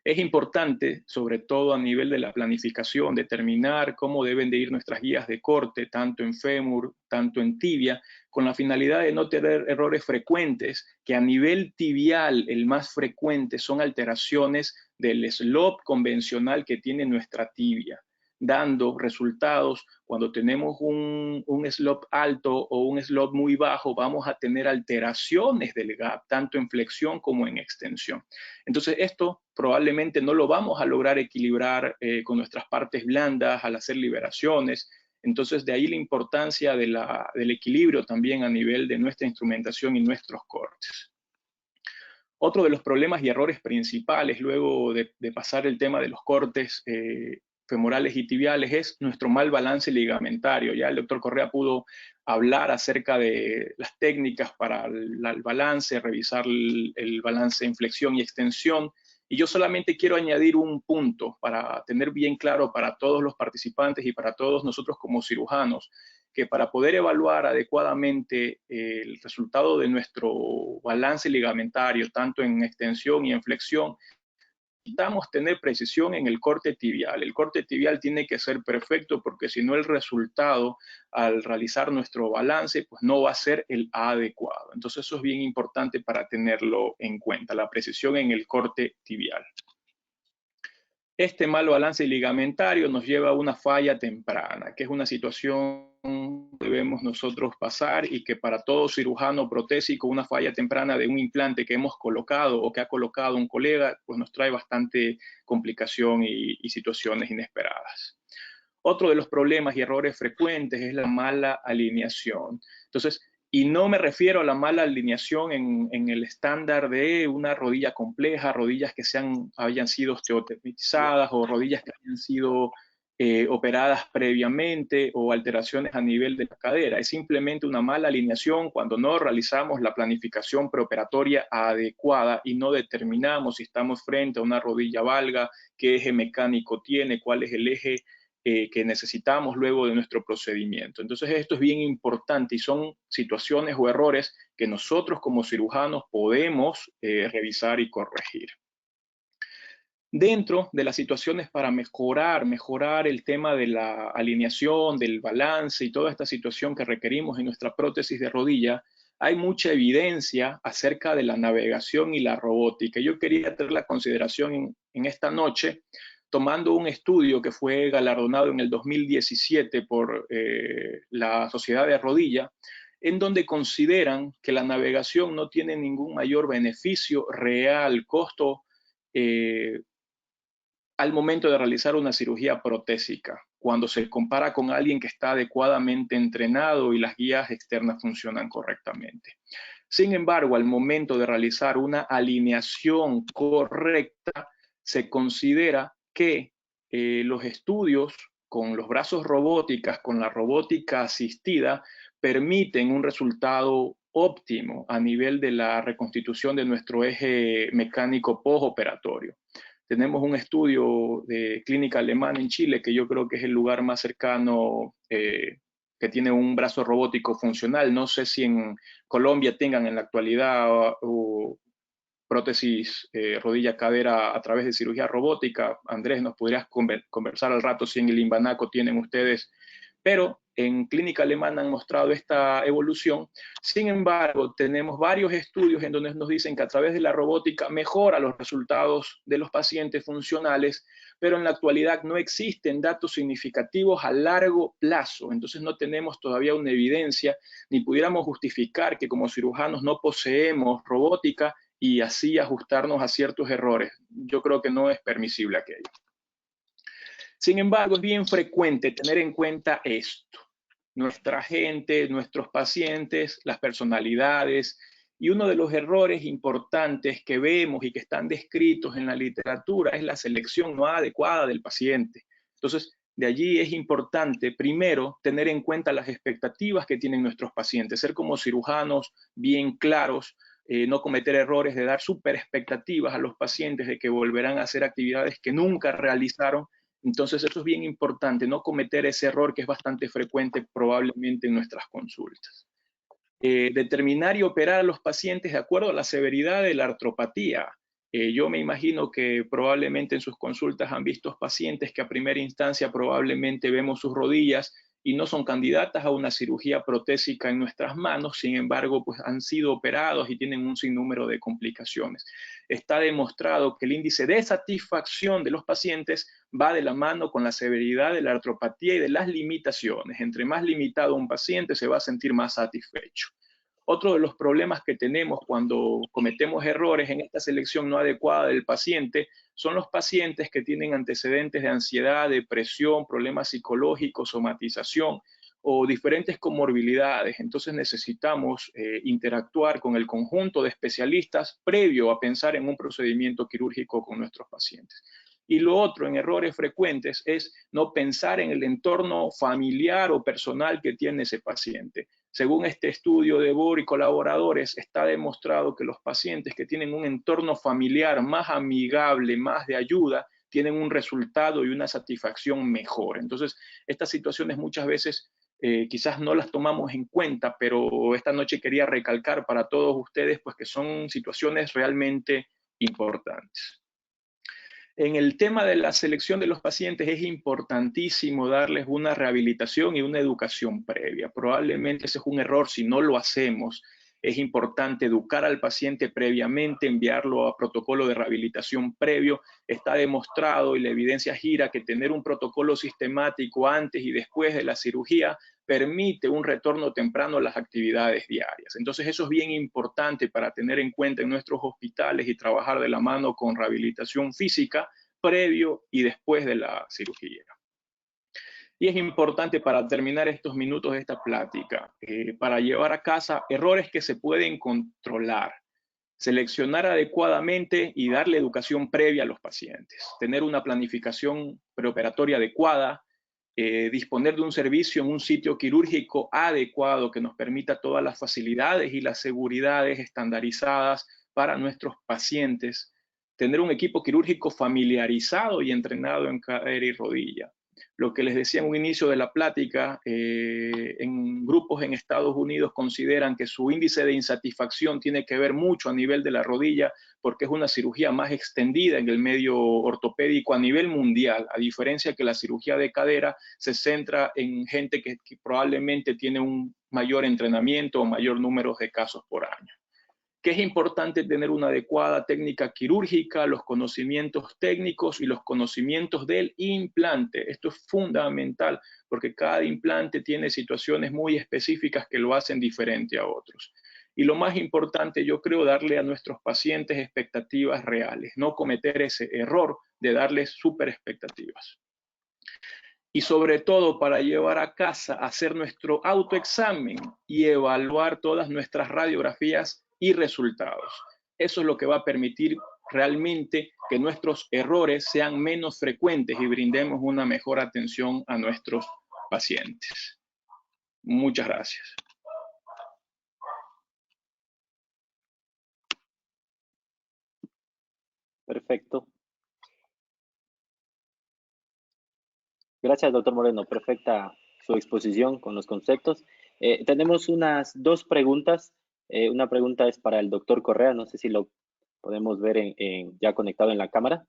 Es importante, sobre todo a nivel de la planificación, determinar cómo deben de ir nuestras guías de corte, tanto en fémur, tanto en tibia, con la finalidad de no tener errores frecuentes, que a nivel tibial el más frecuente son alteraciones del slope convencional que tiene nuestra tibia, dando resultados. Cuando tenemos un slope alto o un slope muy bajo, vamos a tener alteraciones del gap, tanto en flexión como en extensión. Entonces esto probablemente no lo vamos a lograr equilibrar con nuestras partes blandas al hacer liberaciones. Entonces de ahí la importancia del equilibrio también a nivel de nuestra instrumentación y nuestros cortes. Otro de los problemas y errores principales luego de pasar el tema de los cortes femorales y tibiales es nuestro mal balance ligamentario. Ya el doctor Correa pudo hablar acerca de las técnicas para el balance, revisar el balance en flexión y extensión, y yo solamente quiero añadir un punto para tener bien claro para todos los participantes y para todos nosotros como cirujanos, que para poder evaluar adecuadamente el resultado de nuestro balance ligamentario, tanto en extensión y en flexión, necesitamos tener precisión en el corte tibial. El corte tibial tiene que ser perfecto, porque si no el resultado al realizar nuestro balance pues no va a ser el adecuado. Entonces eso es bien importante para tenerlo en cuenta, la precisión en el corte tibial. Este mal balance ligamentario nos lleva a una falla temprana, que es una situación que debemos nosotros pasar, y que para todo cirujano protésico una falla temprana de un implante que hemos colocado o que ha colocado un colega, pues nos trae bastante complicación y situaciones inesperadas. Otro de los problemas y errores frecuentes es la mala alineación. Entonces, y no me refiero a la mala alineación en el estándar de una rodilla compleja, rodillas que hayan sido osteotomizadas o rodillas que hayan sido operadas previamente, o alteraciones a nivel de la cadera. Es simplemente una mala alineación cuando no realizamos la planificación preoperatoria adecuada y no determinamos si estamos frente a una rodilla valga, qué eje mecánico tiene, cuál es el eje que necesitamos luego de nuestro procedimiento. Entonces esto es bien importante y son situaciones o errores que nosotros como cirujanos podemos revisar y corregir. Dentro de las situaciones para mejorar el tema de la alineación, del balance y toda esta situación que requerimos en nuestra prótesis de rodilla, hay mucha evidencia acerca de la navegación y la robótica. Yo quería tener la consideración en esta noche, tomando un estudio que fue galardonado en el 2017 por la Sociedad de Rodilla, en donde consideran que la navegación no tiene ningún mayor beneficio real, costo, al momento de realizar una cirugía protésica, cuando se compara con alguien que está adecuadamente entrenado y las guías externas funcionan correctamente. Sin embargo, al momento de realizar una alineación correcta, se considera que los estudios con los brazos robóticas, con la robótica asistida, permiten un resultado óptimo a nivel de la reconstitución de nuestro eje mecánico postoperatorio. Tenemos un estudio de clínica alemana en Chile, que yo creo que es el lugar más cercano que tiene un brazo robótico funcional. No sé si en Colombia tengan en la actualidad prótesis rodilla-cadera a través de cirugía robótica. Andrés, nos podrías conversar al rato si en el Imbanaco tienen ustedes, pero en clínica alemana han mostrado esta evolución. Sin embargo, tenemos varios estudios en donde nos dicen que a través de la robótica mejora los resultados de los pacientes funcionales, pero en la actualidad no existen datos significativos a largo plazo. Entonces no tenemos todavía una evidencia, ni pudiéramos justificar que como cirujanos no poseemos robótica y así ajustarnos a ciertos errores. Yo creo que no es permisible aquello. Sin embargo, es bien frecuente tener en cuenta esto. Nuestra gente, nuestros pacientes, las personalidades, y uno de los errores importantes que vemos y que están descritos en la literatura es la selección no adecuada del paciente. Entonces, De allí es importante, primero, tener en cuenta las expectativas que tienen nuestros pacientes, ser como cirujanos bien claros, no cometer errores de dar súper expectativas a los pacientes de que volverán a hacer actividades que nunca realizaron. Entonces, eso es bien importante, no cometer ese error que es bastante frecuente probablemente en nuestras consultas. Determinar y operar a los pacientes de acuerdo a la severidad de la artropatía. Yo me imagino que probablemente en sus consultas han visto pacientes que a primera instancia probablemente vemos sus rodillas y no son candidatas a una cirugía protésica en nuestras manos, sin embargo, pues han sido operados y tienen un sinnúmero de complicaciones. Está demostrado que el índice de satisfacción de los pacientes va de la mano con la severidad de la artropatía y de las limitaciones. Entre más limitado un paciente, se va a sentir más satisfecho. Otro de los problemas que tenemos cuando cometemos errores en esta selección no adecuada del paciente son los pacientes que tienen antecedentes de ansiedad, depresión, problemas psicológicos, somatización o diferentes comorbilidades. Entonces necesitamos interactuar con el conjunto de especialistas previo a pensar en un procedimiento quirúrgico con nuestros pacientes. Y lo otro, en errores frecuentes, es no pensar en el entorno familiar o personal que tiene ese paciente. Según este estudio de Bohr y colaboradores, está demostrado que los pacientes que tienen un entorno familiar más amigable, más de ayuda, tienen un resultado y una satisfacción mejor. Entonces, estas situaciones muchas veces quizás no las tomamos en cuenta, pero esta noche quería recalcar para todos ustedes pues, que son situaciones realmente importantes. En el tema de la selección de los pacientes es importantísimo darles una rehabilitación y una educación previa. Probablemente ese es un error si no lo hacemos. Es importante educar al paciente previamente, enviarlo a protocolo de rehabilitación previo. Está demostrado y la evidencia gira que tener un protocolo sistemático antes y después de la cirugía permite un retorno temprano a las actividades diarias. Entonces eso es bien importante para tener en cuenta en nuestros hospitales y trabajar de la mano con rehabilitación física previo y después de la cirugía. Y es importante para terminar estos minutos de esta plática, para llevar a casa errores que se pueden controlar, seleccionar adecuadamente y darle educación previa a los pacientes, tener una planificación preoperatoria adecuada, disponer de un servicio en un sitio quirúrgico adecuado que nos permita todas las facilidades y las seguridades estandarizadas para nuestros pacientes, tener un equipo quirúrgico familiarizado y entrenado en cadera y rodilla. Lo que les decía en un inicio de la plática, en grupos en Estados Unidos consideran que su índice de insatisfacción tiene que ver mucho a nivel de la rodilla porque es una cirugía más extendida en el medio ortopédico a nivel mundial, a diferencia que la cirugía de cadera se centra en gente que probablemente tiene un mayor entrenamiento o mayor número de casos por año. Que es importante tener una adecuada técnica quirúrgica, los conocimientos técnicos y los conocimientos del implante. Esto es fundamental porque cada implante tiene situaciones muy específicas que lo hacen diferente a otros. Y lo más importante, yo creo, darle a nuestros pacientes expectativas reales, no cometer ese error de darles súper expectativas. Y sobre todo para llevar a casa, hacer nuestro autoexamen y evaluar todas nuestras radiografías y resultados. Eso es lo que va a permitir realmente que nuestros errores sean menos frecuentes y brindemos una mejor atención a nuestros pacientes. Muchas gracias. Perfecto. Gracias, doctor Moreno. Perfecta su exposición con los conceptos. Tenemos unas dos preguntas. Una pregunta es para el doctor Correa. No sé si lo podemos ver ya conectado en la cámara.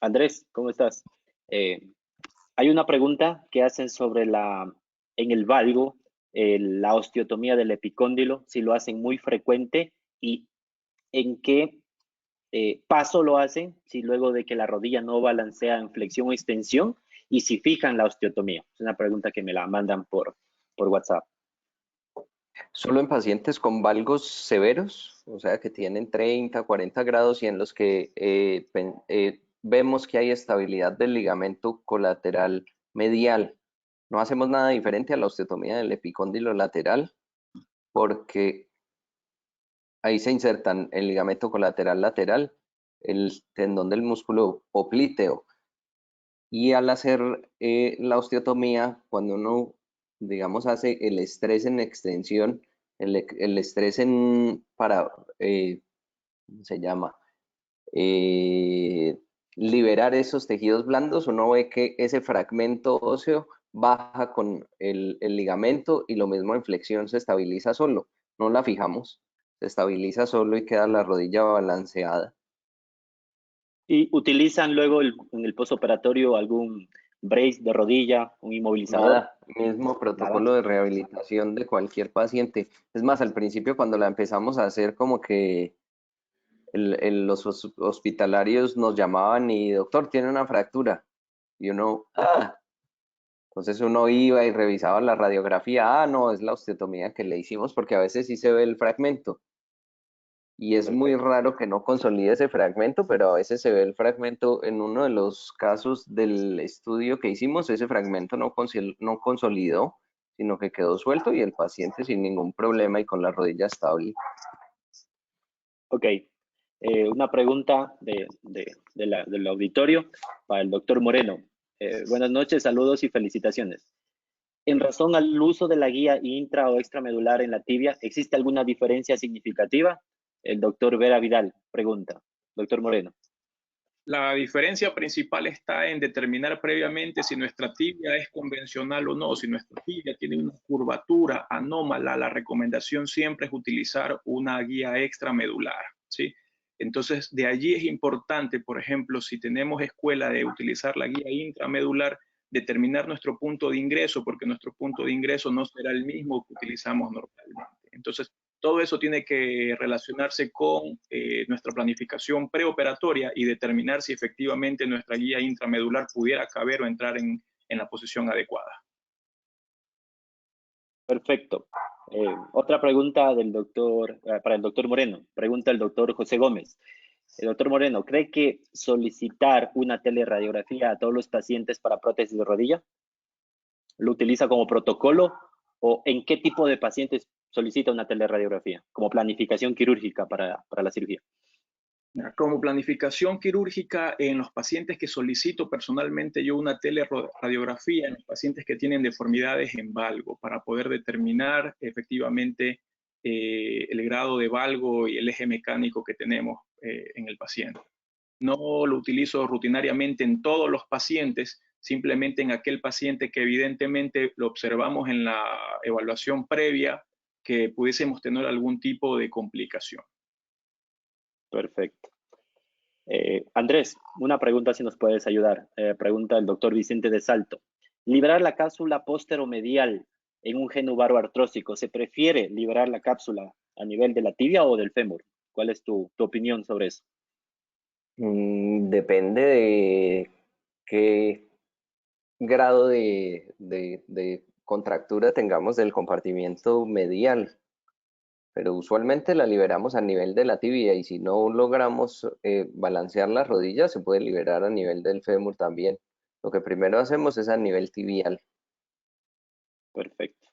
Andrés, ¿cómo estás? Hay una pregunta que hacen sobre en el valgo, la osteotomía del epicóndilo, si lo hacen muy frecuente y en qué paso lo hacen, si luego de que la rodilla no balancea en flexión o extensión, y si fijan la osteotomía. Es una pregunta que me la mandan por WhatsApp. Solo en pacientes con valgos severos, o sea que tienen 30, 40 grados y en los que vemos que hay estabilidad del ligamento colateral medial. No hacemos nada diferente a la osteotomía del epicóndilo lateral porque ahí se insertan el ligamento colateral lateral el tendón del músculo popliteo. Y al hacer la osteotomía, cuando uno, digamos, hace el estrés en extensión, el estrés para, ¿cómo se llama? Liberar esos tejidos blandos, uno ve que ese fragmento óseo baja con el ligamento y lo mismo en flexión se estabiliza solo, no la fijamos, se estabiliza solo y queda la rodilla balanceada. ¿Y utilizan luego en el postoperatorio algún brace de rodilla, un inmovilizador? Nada, mismo protocolo de rehabilitación de cualquier paciente. Es más, al principio cuando la empezamos a hacer, como que los hospitalarios nos llamaban y doctor, tiene una fractura. Y uno, entonces uno iba y revisaba la radiografía, no, es la osteotomía que le hicimos, porque a veces sí se ve el fragmento. Y es muy raro que no consolide ese fragmento, pero a veces se ve el fragmento. En uno de los casos del estudio que hicimos, ese fragmento no consolidó, sino que quedó suelto y el paciente sin ningún problema y con la rodilla estable. Ok. Una pregunta del auditorio para el doctor Moreno. Buenas noches, saludos y felicitaciones. En razón al uso de la guía intra o extramedular en la tibia, ¿existe alguna diferencia significativa? El doctor Vera Vidal pregunta. Doctor Moreno. La diferencia principal está en determinar previamente si nuestra tibia es convencional o no. Si nuestra tibia tiene una curvatura anómala, la recomendación siempre es utilizar una guía extramedular, ¿sí? Entonces, de allí es importante, por ejemplo, si tenemos escuela de utilizar la guía intramedular, determinar nuestro punto de ingreso, porque nuestro punto de ingreso no será el mismo que utilizamos normalmente. Entonces, todo eso tiene que relacionarse con nuestra planificación preoperatoria y determinar si efectivamente nuestra guía intramedular pudiera caber o entrar en la posición adecuada. Perfecto. Otra pregunta del doctor, para el doctor Moreno. Pregunta el doctor José Gómez. El doctor Moreno, ¿cree que solicitar una teleradiografía a todos los pacientes para prótesis de rodilla lo utiliza como protocolo o en qué tipo de pacientes solicita una teleradiografía como planificación quirúrgica para la cirugía? Como planificación quirúrgica, en los pacientes que solicito personalmente yo una teleradiografía, en los pacientes que tienen deformidades en valgo, para poder determinar efectivamente el grado de valgo y el eje mecánico que tenemos en el paciente. No lo utilizo rutinariamente en todos los pacientes, simplemente en aquel paciente que evidentemente lo observamos en la evaluación previa que pudiésemos tener algún tipo de complicación. Perfecto. Andrés, una pregunta si nos puedes ayudar. Pregunta el doctor Vicente de Salto. Liberar la cápsula posteromedial en un genu artrósico, ¿se prefiere liberar la cápsula a nivel de la tibia o del fémur? ¿Cuál es tu opinión sobre eso? Depende de qué grado de contractura tengamos del compartimiento medial, pero usualmente la liberamos a nivel de la tibia y si no logramos balancear las rodillas, se puede liberar a nivel del fémur también. Lo que primero hacemos es a nivel tibial. Perfecto.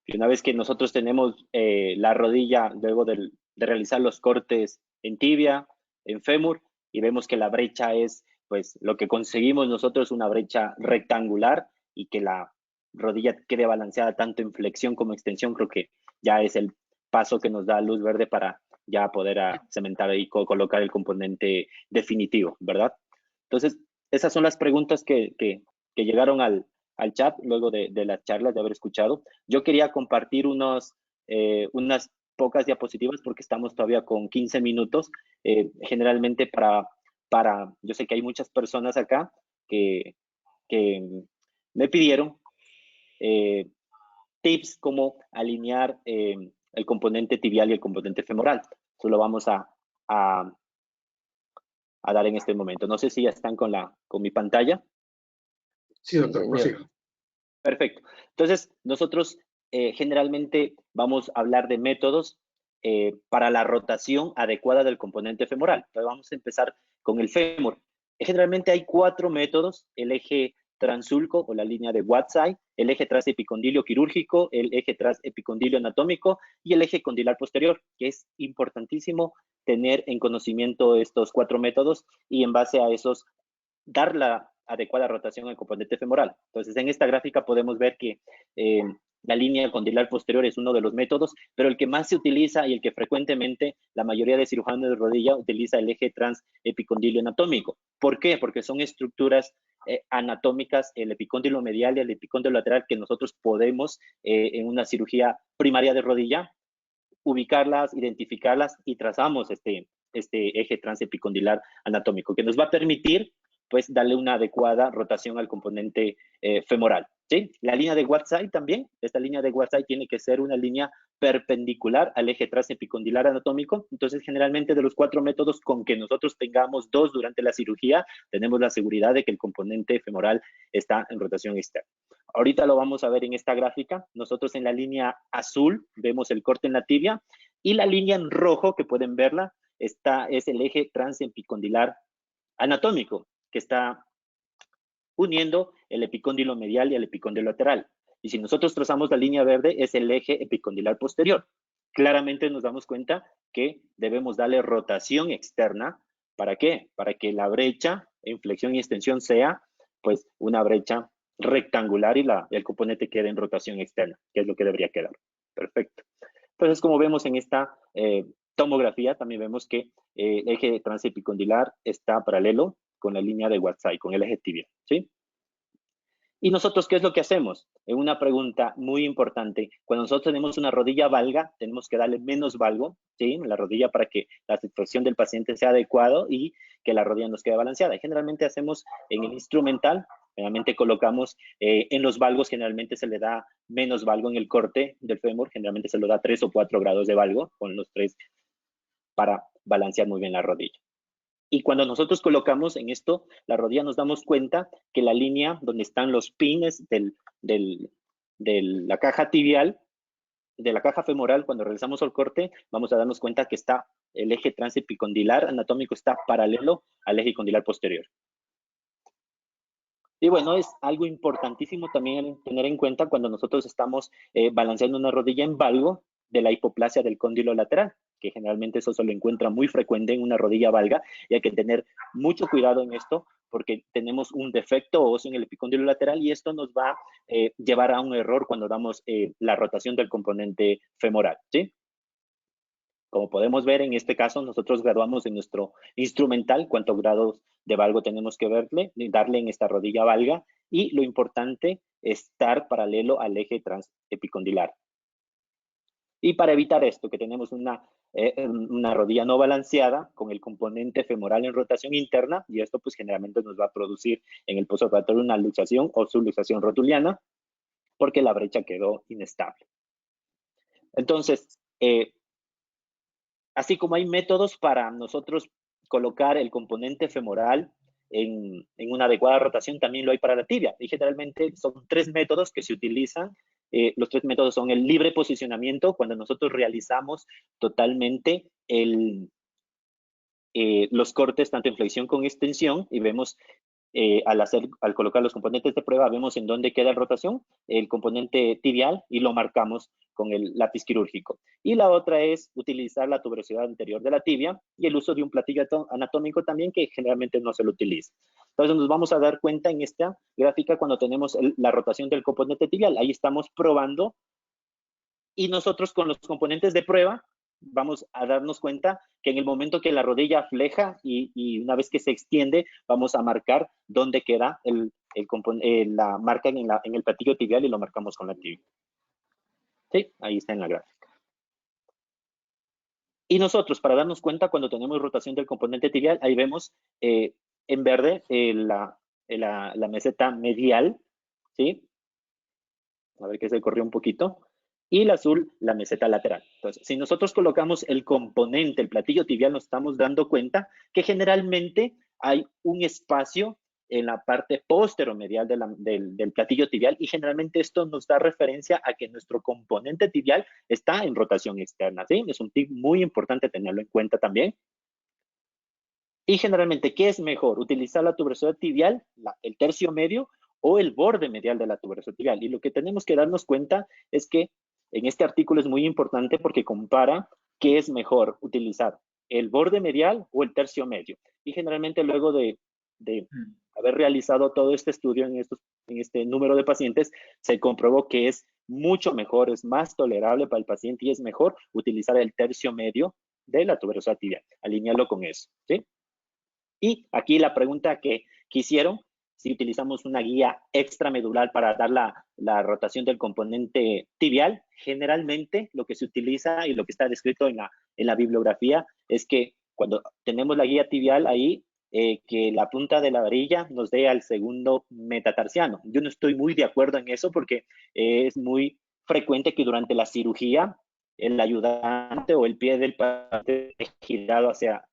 Y una vez que nosotros tenemos la rodilla, luego de realizar los cortes en tibia, en fémur, y vemos que la brecha es, pues, lo que conseguimos nosotros, una brecha rectangular y que la rodilla quede balanceada tanto en flexión como extensión, creo que ya es el paso que nos da luz verde para ya poder cementar y colocar el componente definitivo, ¿verdad? Entonces, esas son las preguntas que llegaron al chat luego de las charlas, de haber escuchado. Yo quería compartir unas pocas diapositivas porque estamos todavía con 15 minutos. Generalmente yo sé que hay muchas personas acá que me pidieron tips como alinear el componente tibial y el componente femoral. Eso lo vamos a dar en este momento. No sé si ya están con mi pantalla. Sí, doctor, prosiga. Perfecto. Entonces, nosotros generalmente vamos a hablar de métodos para la rotación adecuada del componente femoral. Entonces, vamos a empezar con el fémur. Generalmente hay 4 métodos. El eje transulco o la línea de Whiteside, el eje transepicondilio quirúrgico, el eje transepicondilio anatómico y el eje condilar posterior, que es importantísimo tener en conocimiento estos 4 métodos y en base a esos dar la adecuada rotación al componente femoral. Entonces, en esta gráfica podemos ver que la línea condilar posterior es uno de los métodos, pero el que más se utiliza y el que frecuentemente la mayoría de cirujanos de rodilla utiliza el eje transepicondilio anatómico. ¿Por qué? Porque son estructuras anatómicas, el epicóndilo medial y el epicóndilo lateral, que nosotros podemos en una cirugía primaria de rodilla ubicarlas, identificarlas y trazamos este eje transepicondilar anatómico, que nos va a permitir pues darle una adecuada rotación al componente femoral, ¿sí? La línea de Whiteside también, esta línea de Whiteside tiene que ser una línea perpendicular al eje transepicondilar anatómico. Entonces, generalmente de los 4 métodos, con que nosotros tengamos 2 durante la cirugía, tenemos la seguridad de que el componente femoral está en rotación externa. Ahorita lo vamos a ver en esta gráfica. Nosotros en la línea azul vemos el corte en la tibia y la línea en rojo, que pueden verla, es el eje transepicondilar anatómico, que está uniendo el epicóndilo medial y el epicóndilo lateral. Y si nosotros trazamos la línea verde, es el eje epicondilar posterior. Claramente nos damos cuenta que debemos darle rotación externa. ¿Para qué? Para que la brecha en flexión y extensión sea pues una brecha rectangular y el componente quede en rotación externa, que es lo que debería quedar. Perfecto. Entonces, como vemos en esta tomografía, también vemos que el eje transepicondilar está paralelo con la línea de Whiteside, con el eje tibial, ¿sí? ¿Y nosotros qué es lo que hacemos? Es una pregunta muy importante. Cuando nosotros tenemos una rodilla valga, tenemos que darle menos valgo, ¿sí? En la rodilla para que la situación del paciente sea adecuada y que la rodilla nos quede balanceada. Y generalmente hacemos en el instrumental, generalmente colocamos en los valgos, generalmente se le da menos valgo en el corte del fémur, generalmente se le da 3 o 4 grados de valgo con los 3 para balancear muy bien la rodilla. Y cuando nosotros colocamos en esto la rodilla, nos damos cuenta que la línea donde están los pines de la caja tibial, de la caja femoral, cuando realizamos el corte, vamos a darnos cuenta que está el eje transepicondilar anatómico está paralelo al eje condilar posterior. Y bueno, es algo importantísimo también tener en cuenta cuando nosotros estamos balanceando una rodilla en valgo de la hipoplasia del cóndilo lateral, que generalmente eso se lo encuentra muy frecuente en una rodilla valga, y hay que tener mucho cuidado en esto porque tenemos un defecto óseo en el epicóndilo lateral y esto nos va a llevar a un error cuando damos la rotación del componente femoral, ¿sí? Como podemos ver, en este caso, nosotros graduamos en nuestro instrumental cuántos grados de valgo tenemos que darle en esta rodilla valga, y lo importante es estar paralelo al eje transepicondilar. Y para evitar esto, que tenemos una rodilla no balanceada con el componente femoral en rotación interna, y esto pues generalmente nos va a producir en el postoperatorio una luxación o subluxación rotuliana, porque la brecha quedó inestable. Entonces, así como hay métodos para nosotros colocar el componente femoral en una adecuada rotación, también lo hay para la tibia. Y generalmente son 3 métodos que se utilizan. Los 3 métodos son el libre posicionamiento, cuando nosotros realizamos totalmente los cortes tanto en flexión como en extensión, y vemos al colocar los componentes de prueba, vemos en dónde queda la rotación, el componente tibial, y lo marcamos con el lápiz quirúrgico. Y la otra es utilizar la tuberosidad anterior de la tibia y el uso de un platillo anatómico también, que generalmente no se lo utiliza. Entonces nos vamos a dar cuenta en esta gráfica cuando tenemos la rotación del componente tibial. Ahí estamos probando, y nosotros con los componentes de prueba vamos a darnos cuenta que en el momento que la rodilla fleja y una vez que se extiende, vamos a marcar dónde queda la marca en el platillo tibial, y lo marcamos con la tibia. Sí, ahí está en la gráfica. Y nosotros, para darnos cuenta cuando tenemos rotación del componente tibial, ahí vemos en verde la meseta medial, ¿sí? A ver que se corrió un poquito. Y el azul, la meseta lateral. Entonces, si nosotros colocamos el componente, el platillo tibial, nos estamos dando cuenta que generalmente hay un espacio en la parte posteromedial del platillo tibial, y generalmente esto nos da referencia a que nuestro componente tibial está en rotación externa, ¿sí? Es un tip muy importante tenerlo en cuenta también. Y generalmente, ¿qué es mejor? ¿Utilizar la tuberosidad tibial, el tercio medio, o el borde medial de la tuberosidad tibial. Y lo que tenemos que darnos cuenta es que en este artículo es muy importante porque compara qué es mejor utilizar, el borde medial o el tercio medio. Y generalmente luego de haber realizado todo este estudio en este número de pacientes, se comprobó que es mucho mejor, es más tolerable para el paciente y es mejor utilizar el tercio medio de la tuberosidad tibial. Alinearlo con eso, ¿sí? Y aquí la pregunta que hicieron, si utilizamos una guía extramedular para dar la rotación del componente tibial, generalmente lo que se utiliza y lo que está descrito en la bibliografía es que cuando tenemos la guía tibial ahí, que la punta de la varilla nos dé al segundo metatarsiano. Yo no estoy muy de acuerdo en eso porque es muy frecuente que durante la cirugía el ayudante o el pie del paciente es girado hacia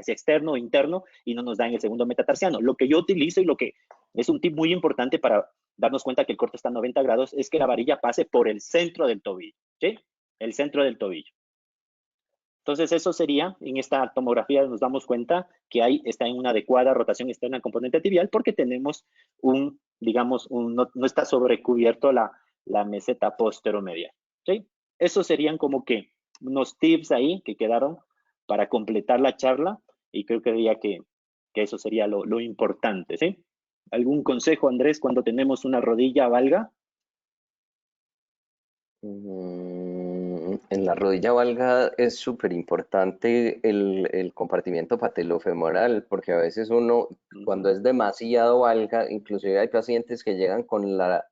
externo o interno y no nos da en el segundo metatarsiano. Lo que yo utilizo y lo que es un tip muy importante para darnos cuenta que el corte está a 90 grados es que la varilla pase por el centro del tobillo, ¿sí? El centro del tobillo. Entonces, eso sería, en esta tomografía nos damos cuenta que está en una adecuada rotación externa del componente tibial porque tenemos no está sobrecubierto la meseta posteromedial, ¿sí? Esos serían como que unos tips ahí que quedaron para completar la charla y creo que diría que eso sería lo importante, ¿sí? ¿Algún consejo, Andrés, cuando tenemos una rodilla valga? En la rodilla valga es súper importante el compartimiento patelofemoral, porque a veces uno, cuando es demasiado valga, inclusive hay pacientes que llegan con la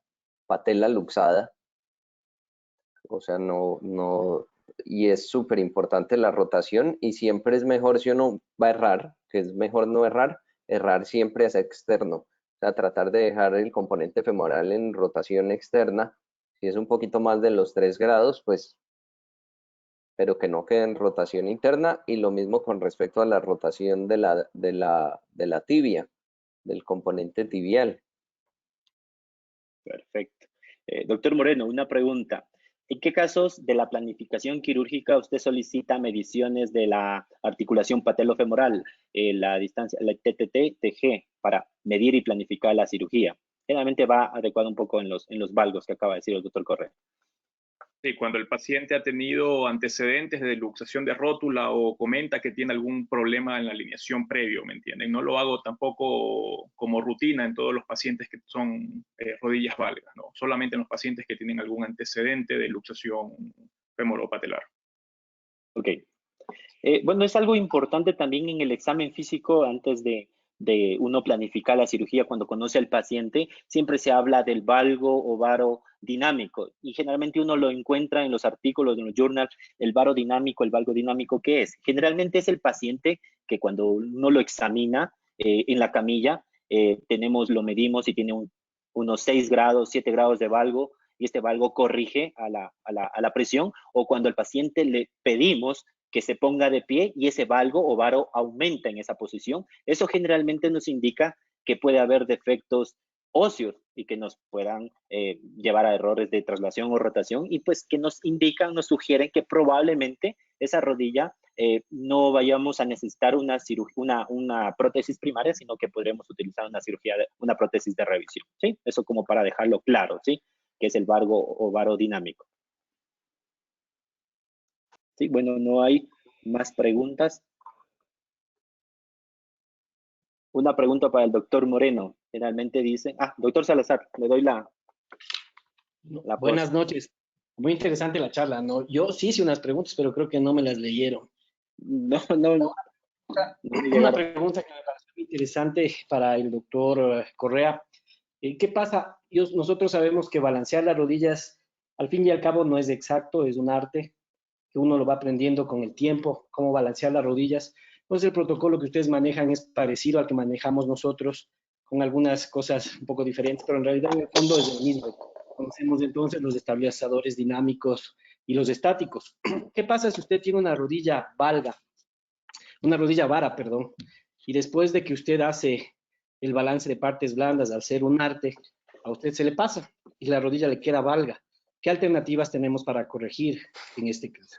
patela luxada, o sea, y es súper importante la rotación y siempre es mejor si uno va a errar, que es mejor no errar siempre hacia externo, o sea, tratar de dejar el componente femoral en rotación externa. Si es un poquito más de los 3 grados, pues, pero que no quede en rotación interna. Y lo mismo con respecto a la rotación de la tibia, del componente tibial. Perfecto. Doctor Moreno, una pregunta. ¿En qué casos de la planificación quirúrgica usted solicita mediciones de la articulación patelofemoral, la distancia, la TTT-TG, para medir y planificar la cirugía? Generalmente va adecuado un poco en los valgos que acaba de decir el doctor Correa. Sí, cuando el paciente ha tenido antecedentes de luxación de rótula o comenta que tiene algún problema en la alineación previo, ¿me entienden? No lo hago tampoco como rutina en todos los pacientes que son rodillas valgas, ¿no? Solamente en los pacientes que tienen algún antecedente de luxación femoropatelar. Ok. Bueno, es algo importante también en el examen físico antes de uno planificar la cirugía. Cuando conoce al paciente, siempre se habla del valgo o varo dinámico y generalmente uno lo encuentra en los artículos, en los journals, el varo dinámico, el valgo dinámico, ¿qué es? Generalmente es el paciente que cuando uno lo examina en la camilla, lo medimos y tiene unos 6 grados, 7 grados de valgo y este valgo corrige a la presión, o cuando al paciente le pedimos que se ponga de pie y ese valgo o varo aumenta en esa posición. Eso generalmente nos indica que puede haber defectos óseos y que nos puedan llevar a errores de traslación o rotación y pues que nos indican, nos sugieren que probablemente esa rodilla no vayamos a necesitar una prótesis primaria, sino que podremos utilizar una prótesis de revisión, ¿sí? Eso como para dejarlo claro, ¿sí? Que es el valgo o varo dinámico. Sí, bueno, no hay más preguntas. Una pregunta para el doctor Moreno. Generalmente dice, doctor Salazar, le doy la Buenas noches. Muy interesante la charla, ¿no? Yo sí hice unas preguntas, pero creo que no me las leyeron. No. Una pregunta que me pareció interesante para el doctor Correa. ¿Qué pasa? Nosotros sabemos que balancear las rodillas, al fin y al cabo, no es exacto, es un arte que uno lo va aprendiendo con el tiempo, cómo balancear las rodillas. Entonces el protocolo que ustedes manejan es parecido al que manejamos nosotros, con algunas cosas un poco diferentes, pero en realidad en el fondo es el mismo. Conocemos entonces los estabilizadores dinámicos y los estáticos. ¿Qué pasa si usted tiene una rodilla vara, perdón, y después de que usted hace el balance de partes blandas al ser un arte, a usted se le pasa y la rodilla le queda valga? ¿Qué alternativas tenemos para corregir en este caso?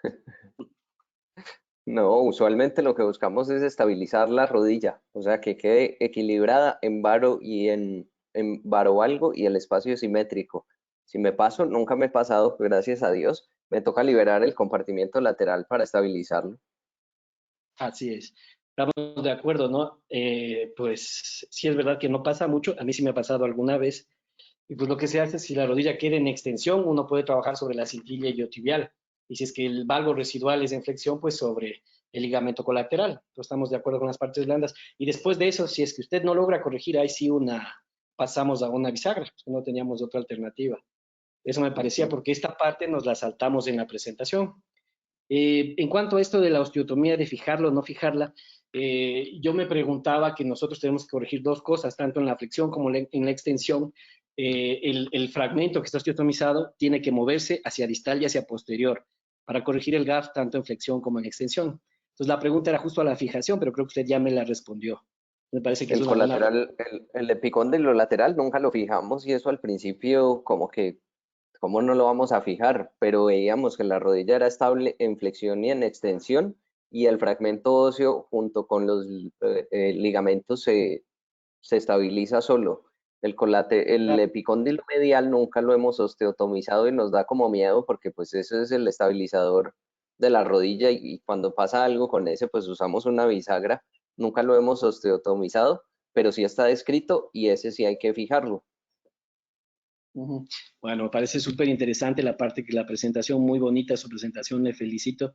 No, usualmente lo que buscamos es estabilizar la rodilla, o sea, que quede equilibrada en varo y en en varovalgo y el espacio simétrico. Si me paso, nunca me he pasado, gracias a Dios, me toca liberar el compartimiento lateral para estabilizarlo. Así es. Estamos de acuerdo, ¿no? Pues sí es verdad que no pasa mucho, a mí sí me ha pasado alguna vez, y pues lo que se hace, si la rodilla queda en extensión, uno puede trabajar sobre la cintilla iliotibial, y si es que el valgo residual es en flexión, pues sobre el ligamento colateral. Entonces estamos de acuerdo con las partes blandas. Y después de eso, si es que usted no logra corregir, ahí sí pasamos a una bisagra, pues no teníamos otra alternativa. Eso me parecía porque esta parte nos la saltamos en la presentación. En cuanto a esto de la osteotomía, de fijarla o no fijarla, yo me preguntaba que nosotros tenemos que corregir dos cosas, tanto en la flexión como en la extensión. El fragmento que está osteotomizado tiene que moverse hacia distal y hacia posterior para corregir el gap tanto en flexión como en extensión. Entonces la pregunta era justo a la fijación, pero creo que usted ya me la respondió. Me parece que es El una buena... colateral, el epicóndilo lateral nunca lo fijamos y eso al principio como que, ¿cómo no lo vamos a fijar? Pero veíamos que la rodilla era estable en flexión y en extensión y el fragmento óseo junto con los ligamentos se estabiliza solo. El epicóndilo medial nunca lo hemos osteotomizado y nos da como miedo porque pues ese es el estabilizador de la rodilla y cuando pasa algo con ese pues usamos una bisagra. Nunca lo hemos osteotomizado, pero sí está descrito y ese sí hay que fijarlo. Bueno, me parece súper interesante la parte que la presentación, muy bonita su presentación, le felicito.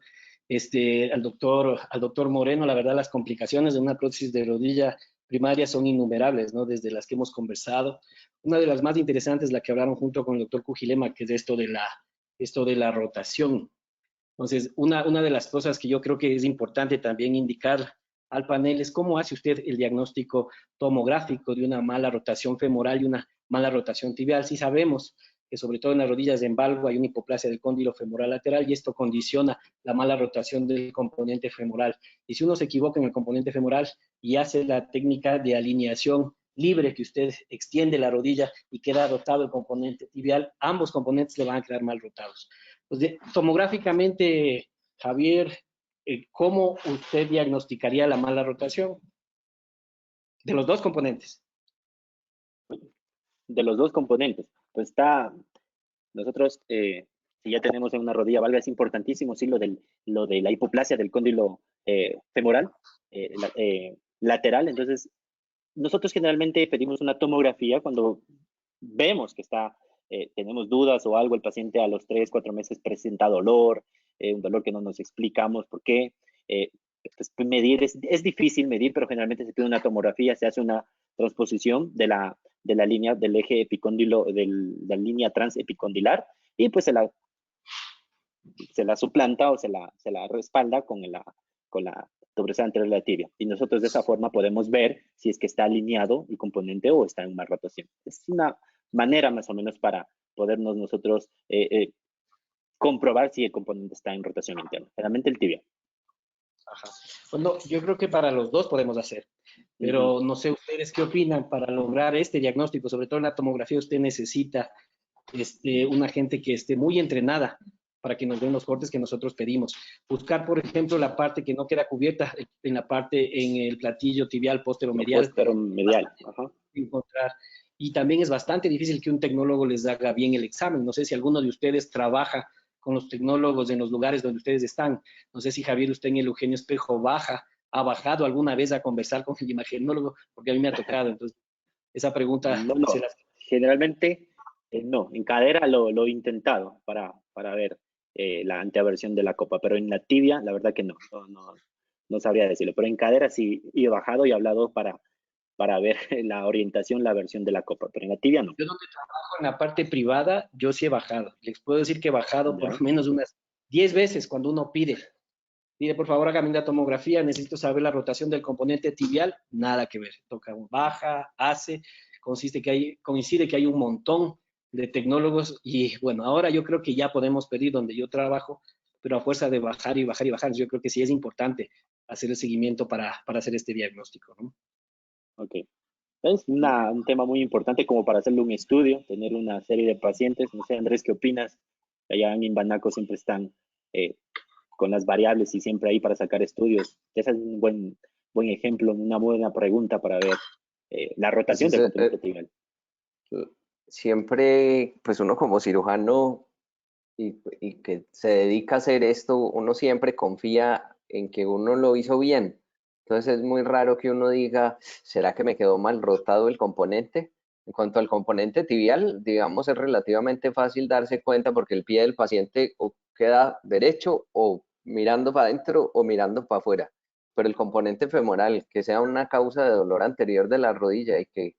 Al doctor Moreno, la verdad, las complicaciones de una prótesis de rodilla primaria son innumerables, ¿no? Desde las que hemos conversado. Una de las más interesantes, la que hablaron junto con el doctor Cujilema, que es esto de la rotación. Entonces, una de las cosas que yo creo que es importante también indicar al panel es cómo hace usted el diagnóstico tomográfico de una mala rotación femoral y una mala rotación tibial. Sí sabemos que sobre todo en las rodillas de en valgo hay una hipoplasia del cóndilo femoral lateral y esto condiciona la mala rotación del componente femoral. Y si uno se equivoca en el componente femoral y hace la técnica de alineación libre, que usted extiende la rodilla y queda rotado el componente tibial, ambos componentes le van a quedar mal rotados. Pues tomográficamente, Javier, ¿cómo usted diagnosticaría la mala rotación de los dos componentes? De los dos componentes. Pues nosotros, si ya tenemos en una rodilla valga, es importantísimo, sí, lo de la hipoplasia del cóndilo femoral lateral. Entonces, nosotros generalmente pedimos una tomografía cuando vemos que tenemos dudas o algo, el paciente a los 3, 4 meses presenta dolor, un dolor que no nos explicamos por qué. Pues medir es difícil medir, pero generalmente se pide una tomografía, se hace una transposición de la línea del eje epicóndilo, de la línea transepicondilar, y pues se la suplanta o se la respalda con la tuberosidad anterior de la tibia. Y nosotros de esa forma podemos ver si es que está alineado el componente o está en una rotación. Es una manera más o menos para podernos nosotros comprobar si el componente está en rotación interna. Generalmente el tibia. Ajá. Bueno, yo creo que para los dos podemos hacer, pero no sé ustedes qué opinan. Para lograr este diagnóstico, sobre todo en la tomografía, usted necesita una gente que esté muy entrenada para que nos den los cortes que nosotros pedimos. Buscar, por ejemplo, la parte que no queda cubierta en el platillo tibial posteromedial. Posteromedial. Ajá. Encontrar. Y también es bastante difícil que un tecnólogo les haga bien el examen. No sé si alguno de ustedes trabaja con los tecnólogos en los lugares donde ustedes están. No sé si Javier, usted en el Eugenio Espejo ha bajado alguna vez a conversar con el imagenólogo, porque a mí me ha tocado. Entonces, esa pregunta No. Generalmente no. En cadera lo he intentado para ver la anteaversión de la copa, pero en la tibia, la verdad que no sabría decirlo. Pero en cadera sí he bajado y hablado para ver la orientación, la versión de la copa, pero en la tibia no. Yo donde trabajo en la parte privada, yo sí he bajado. Les puedo decir que he bajado por lo menos unas 10 veces cuando uno pide, por favor, hágame una tomografía, necesito saber la rotación del componente tibial, nada que ver. Toca baja, hace, coincide que hay un montón de tecnólogos y bueno, ahora yo creo que ya podemos pedir donde yo trabajo, pero a fuerza de bajar y bajar y bajar, yo creo que sí es importante hacer el seguimiento para hacer este diagnóstico, ¿no? Ok. Es un tema muy importante como para hacerle un estudio, tener una serie de pacientes. No sé, Andrés, ¿qué opinas? Allá en Imbanaco siempre están con las variables y siempre ahí para sacar estudios. Ese es un buen ejemplo, una buena pregunta para ver la rotación del componente tibial. siempre, pues uno como cirujano y que se dedica a hacer esto, uno siempre confía en que uno lo hizo bien. Entonces es muy raro que uno diga, ¿será que me quedó mal rotado el componente? En cuanto al componente tibial, digamos, es relativamente fácil darse cuenta porque el pie del paciente o queda derecho o mirando para adentro o mirando para afuera. Pero el componente femoral, que sea una causa de dolor anterior de la rodilla y que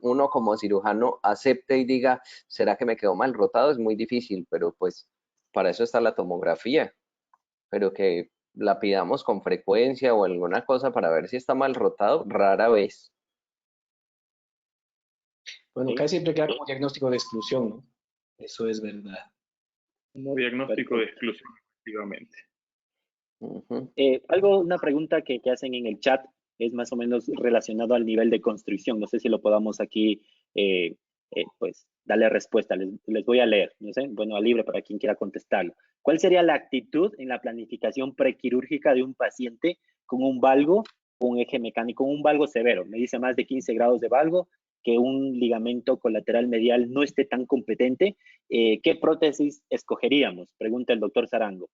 uno como cirujano acepte y diga, ¿será que me quedó mal rotado? Es muy difícil, pero pues para eso está la tomografía, pero que la pidamos con frecuencia o alguna cosa para ver si está mal rotado, rara vez. Bueno, Sí. casi siempre queda como diagnóstico de exclusión, ¿no? Eso es verdad. Como diagnóstico de exclusión, efectivamente. Una pregunta que hacen en el chat es más o menos relacionado al nivel de construcción. No sé si lo podamos aquí, pues, darle respuesta. Les voy a leer, no sé, bueno, a libre para quien quiera contestarlo. ¿Cuál sería la actitud en la planificación prequirúrgica de un paciente con un valgo, un eje mecánico, un valgo severo? Me dice más de 15 grados de valgo, que un ligamento colateral medial no esté tan competente. ¿Qué prótesis escogeríamos? Pregunta el doctor Sarango.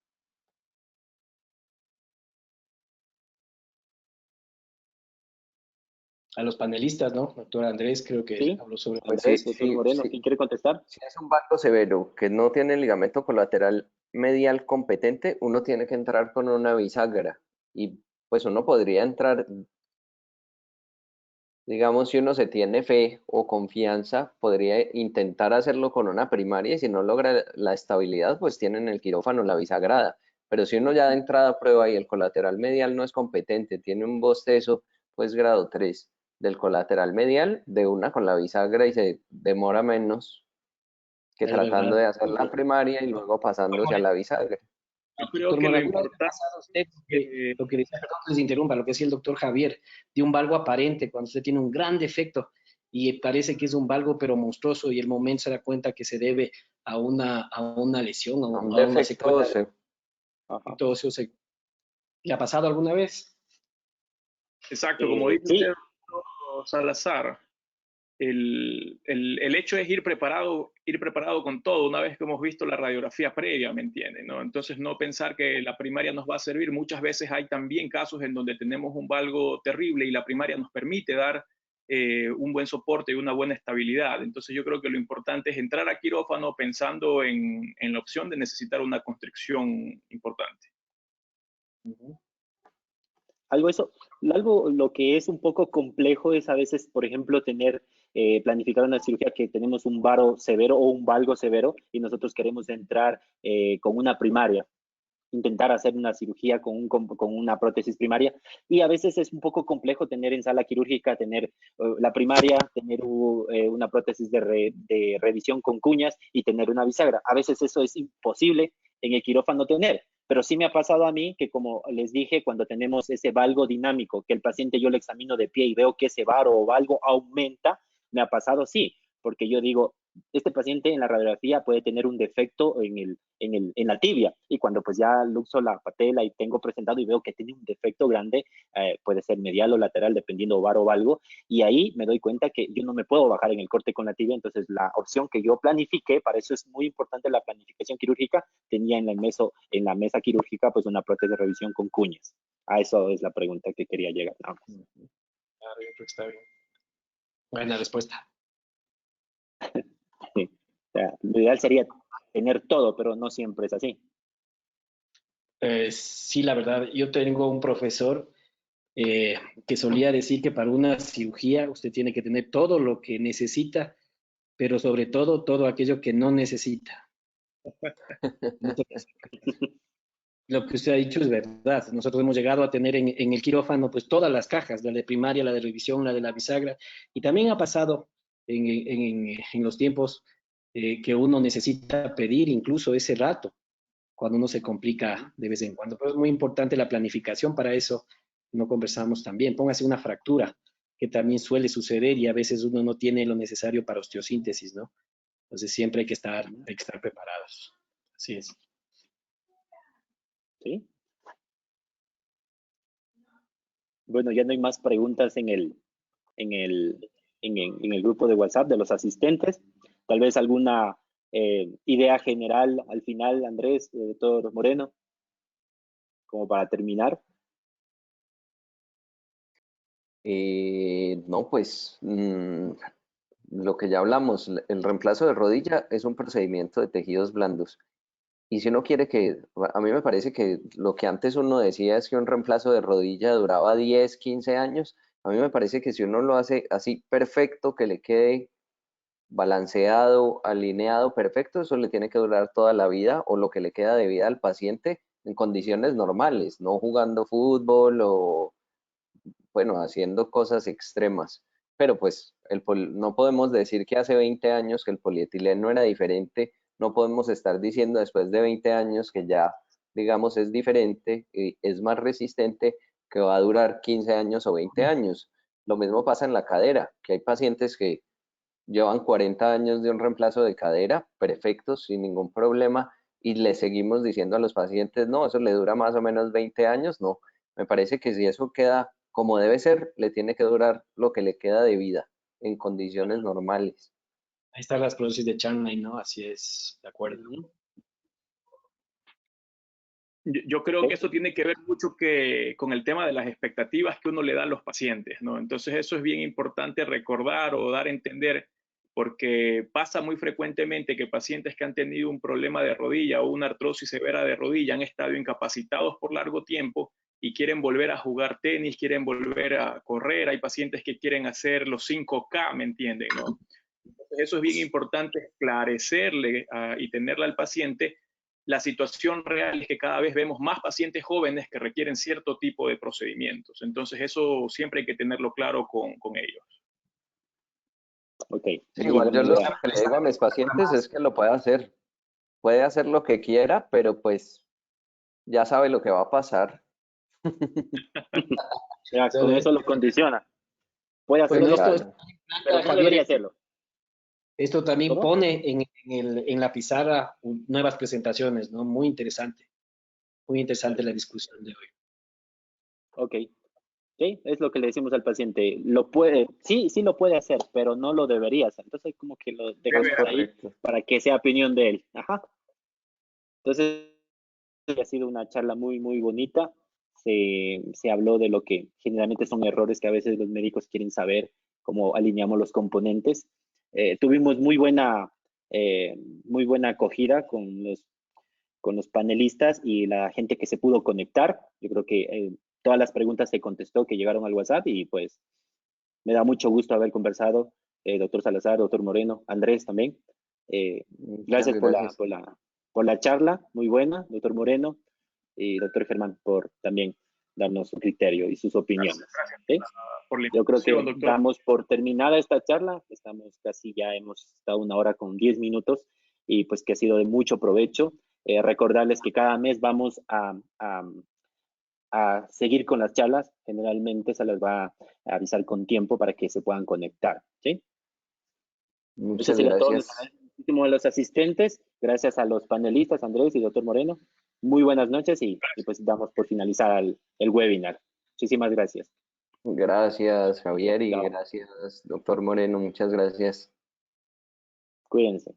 A los panelistas, ¿no? Doctor Andrés, creo que ¿Sí? habló sobre Pues Andrés, doctor Moreno, ¿quién quiere contestar? si es un valgo severo que no tiene ligamento colateral medial competente, uno tiene que entrar con una bisagra y pues uno podría entrar, digamos, si uno se tiene fe o confianza, podría intentar hacerlo con una primaria y si no logra la estabilidad, pues tiene en el quirófano la bisagrada. Pero si uno ya de entrada prueba y el colateral medial no es competente, tiene un bostezo, pues grado 3 del colateral medial, de una con la bisagra y se demora menos que es tratando verdad. de hacer la primaria y luego pasándose a la bisagra. Yo creo Doctor que lo Moreno, importante pasado usted es lo que decía, perdón que les interrumpa, lo que decía el doctor Javier, de un valgo aparente, cuando usted tiene un gran defecto y parece que es un valgo pero monstruoso y el momento se da cuenta que se debe a una lesión, Un a una defecto secuela de óseo. Ajá. defecto óseo. ¿Le ha pasado alguna vez? exacto, como dice usted, Sí, doctor Salazar. El hecho es ir preparado con todo, una vez que hemos visto la radiografía previa, ¿me entienden? ¿No? Entonces, no pensar que la primaria nos va a servir. Muchas veces hay también casos en donde tenemos un valgo terrible y la primaria nos permite dar un buen soporte y una buena estabilidad. Entonces, yo creo que lo importante es entrar a quirófano pensando en la opción de necesitar una constricción importante. algo lo que es un poco complejo es a veces, por ejemplo, planificar una cirugía que tenemos un varo severo o un valgo severo y nosotros queremos entrar con una primaria, intentar hacer una cirugía con una prótesis primaria y a veces es un poco complejo tener en sala quirúrgica, tener la primaria, tener una prótesis de revisión con cuñas y tener una bisagra. A veces eso es imposible en el quirófano tener, pero sí me ha pasado a mí que, como les dije, cuando tenemos ese valgo dinámico, que el paciente yo lo examino de pie y veo que ese varo o valgo aumenta, me ha pasado sí, porque yo digo, este paciente en la radiografía puede tener un defecto en la tibia y cuando pues ya luxo la patela y tengo presentado y veo que tiene un defecto grande, puede ser medial o lateral dependiendo ovar o valgo, y ahí me doy cuenta que yo no me puedo bajar en el corte con la tibia. Entonces la opción que yo planifiqué, para eso es muy importante la planificación quirúrgica, tenía en la mesa quirúrgica pues una prótesis de revisión con cuñas. A eso es la pregunta que quería llegar. Claro, yo creo que está bien. Buena respuesta. Sí. O sea, lo ideal sería tener todo, pero no siempre es así. Sí, la verdad, yo tengo un profesor que solía decir que para una cirugía usted tiene que tener todo lo que necesita, pero sobre todo aquello que no necesita. Entonces, lo que usted ha dicho es verdad. Nosotros hemos llegado a tener en el quirófano pues todas las cajas, la de primaria, la de revisión, la de la bisagra, y también ha pasado en los tiempos que uno necesita pedir incluso ese rato, cuando uno se complica de vez en cuando. Pero es muy importante la planificación para eso. No conversamos también. Póngase una fractura, que también suele suceder y a veces uno no tiene lo necesario para osteosíntesis, ¿no? Entonces siempre hay que estar preparados. Así es. ¿Sí? Bueno, ya no hay más preguntas en el en el grupo de WhatsApp de los asistentes. Tal vez alguna idea general al final, Andrés, doctor Moreno, como para terminar. No, pues lo que ya hablamos, el reemplazo de rodilla es un procedimiento de tejidos blandos. Y si uno quiere a mí me parece que lo que antes uno decía es que un reemplazo de rodilla duraba 10, 15 años, a mí me parece que si uno lo hace así perfecto, que le quede balanceado, alineado, perfecto, eso le tiene que durar toda la vida o lo que le queda de vida al paciente en condiciones normales, no jugando fútbol o, bueno, haciendo cosas extremas. Pero pues no podemos decir que hace 20 años que el polietileno era diferente, no podemos estar diciendo después de 20 años que ya, digamos, es diferente, es más resistente, que va a durar 15 años o 20 años. Lo mismo pasa en la cadera, que hay pacientes que llevan 40 años de un reemplazo de cadera, perfectos, sin ningún problema, y le seguimos diciendo a los pacientes, no, eso le dura más o menos 20 años, no. Me parece que si eso queda como debe ser, le tiene que durar lo que le queda de vida en condiciones normales. Ahí está la esclerosis de Charney, ¿no? Así es, de acuerdo. Yo creo que eso tiene que ver mucho con el tema de las expectativas que uno le da a los pacientes, ¿no? Entonces eso es bien importante recordar o dar a entender, porque pasa muy frecuentemente que pacientes que han tenido un problema de rodilla o una artrosis severa de rodilla han estado incapacitados por largo tiempo y quieren volver a jugar tenis, quieren volver a correr. Hay pacientes que quieren hacer los 5K, ¿me entienden, no? Entonces eso es bien importante esclarecerle y tenerle al paciente. La situación real es que cada vez vemos más pacientes jóvenes que requieren cierto tipo de procedimientos. Entonces eso siempre hay que tenerlo claro con ellos. Ok. Sí, igual yo lo que le digo a mis pacientes es que lo puede hacer lo que quiera, pero pues ya sabe lo que va a pasar. Ya, con eso lo condiciona. Puede hacerlo, Bueno, Claro. pero no debería hacerlo. Esto también ¿Cómo? pone en la pizarra nuevas presentaciones, ¿no? Muy interesante la discusión de hoy. Ok. Sí, es lo que le decimos al paciente. Lo puede, sí, sí lo puede hacer, pero no lo debería hacer. Entonces, como que lo dejas por ahí para que sea opinión de él. Ajá. Entonces, ha sido una charla muy, muy bonita. Se habló de lo que generalmente son errores que a veces los médicos quieren saber, cómo alineamos los componentes. Tuvimos muy buena acogida con los panelistas y la gente que se pudo conectar. Yo creo que todas las preguntas se contestó que llegaron al WhatsApp y pues me da mucho gusto haber conversado, doctor Salazar, doctor Moreno, Andrés también. Gracias por la charla, muy buena, doctor Moreno y doctor Germán, por también darnos su criterio y sus opiniones. Gracias ¿Sí? por la Yo creo que invitación, doctor. damos por terminada esta charla, estamos casi ya hemos estado 1 hora con 10 minutos y pues que ha sido de mucho provecho. Recordarles que cada mes vamos a seguir con las charlas, generalmente se les va a avisar con tiempo para que se puedan conectar, ¿sí? Eso Muchas sería todo. Les gracias. agradezco muchísimo a los asistentes, gracias a los panelistas, Andrés y doctor Moreno. Muy buenas noches y pues damos por finalizar el webinar. Muchísimas gracias. Gracias, Javier, y Chao. gracias, doctor Moreno. Muchas gracias. Cuídense.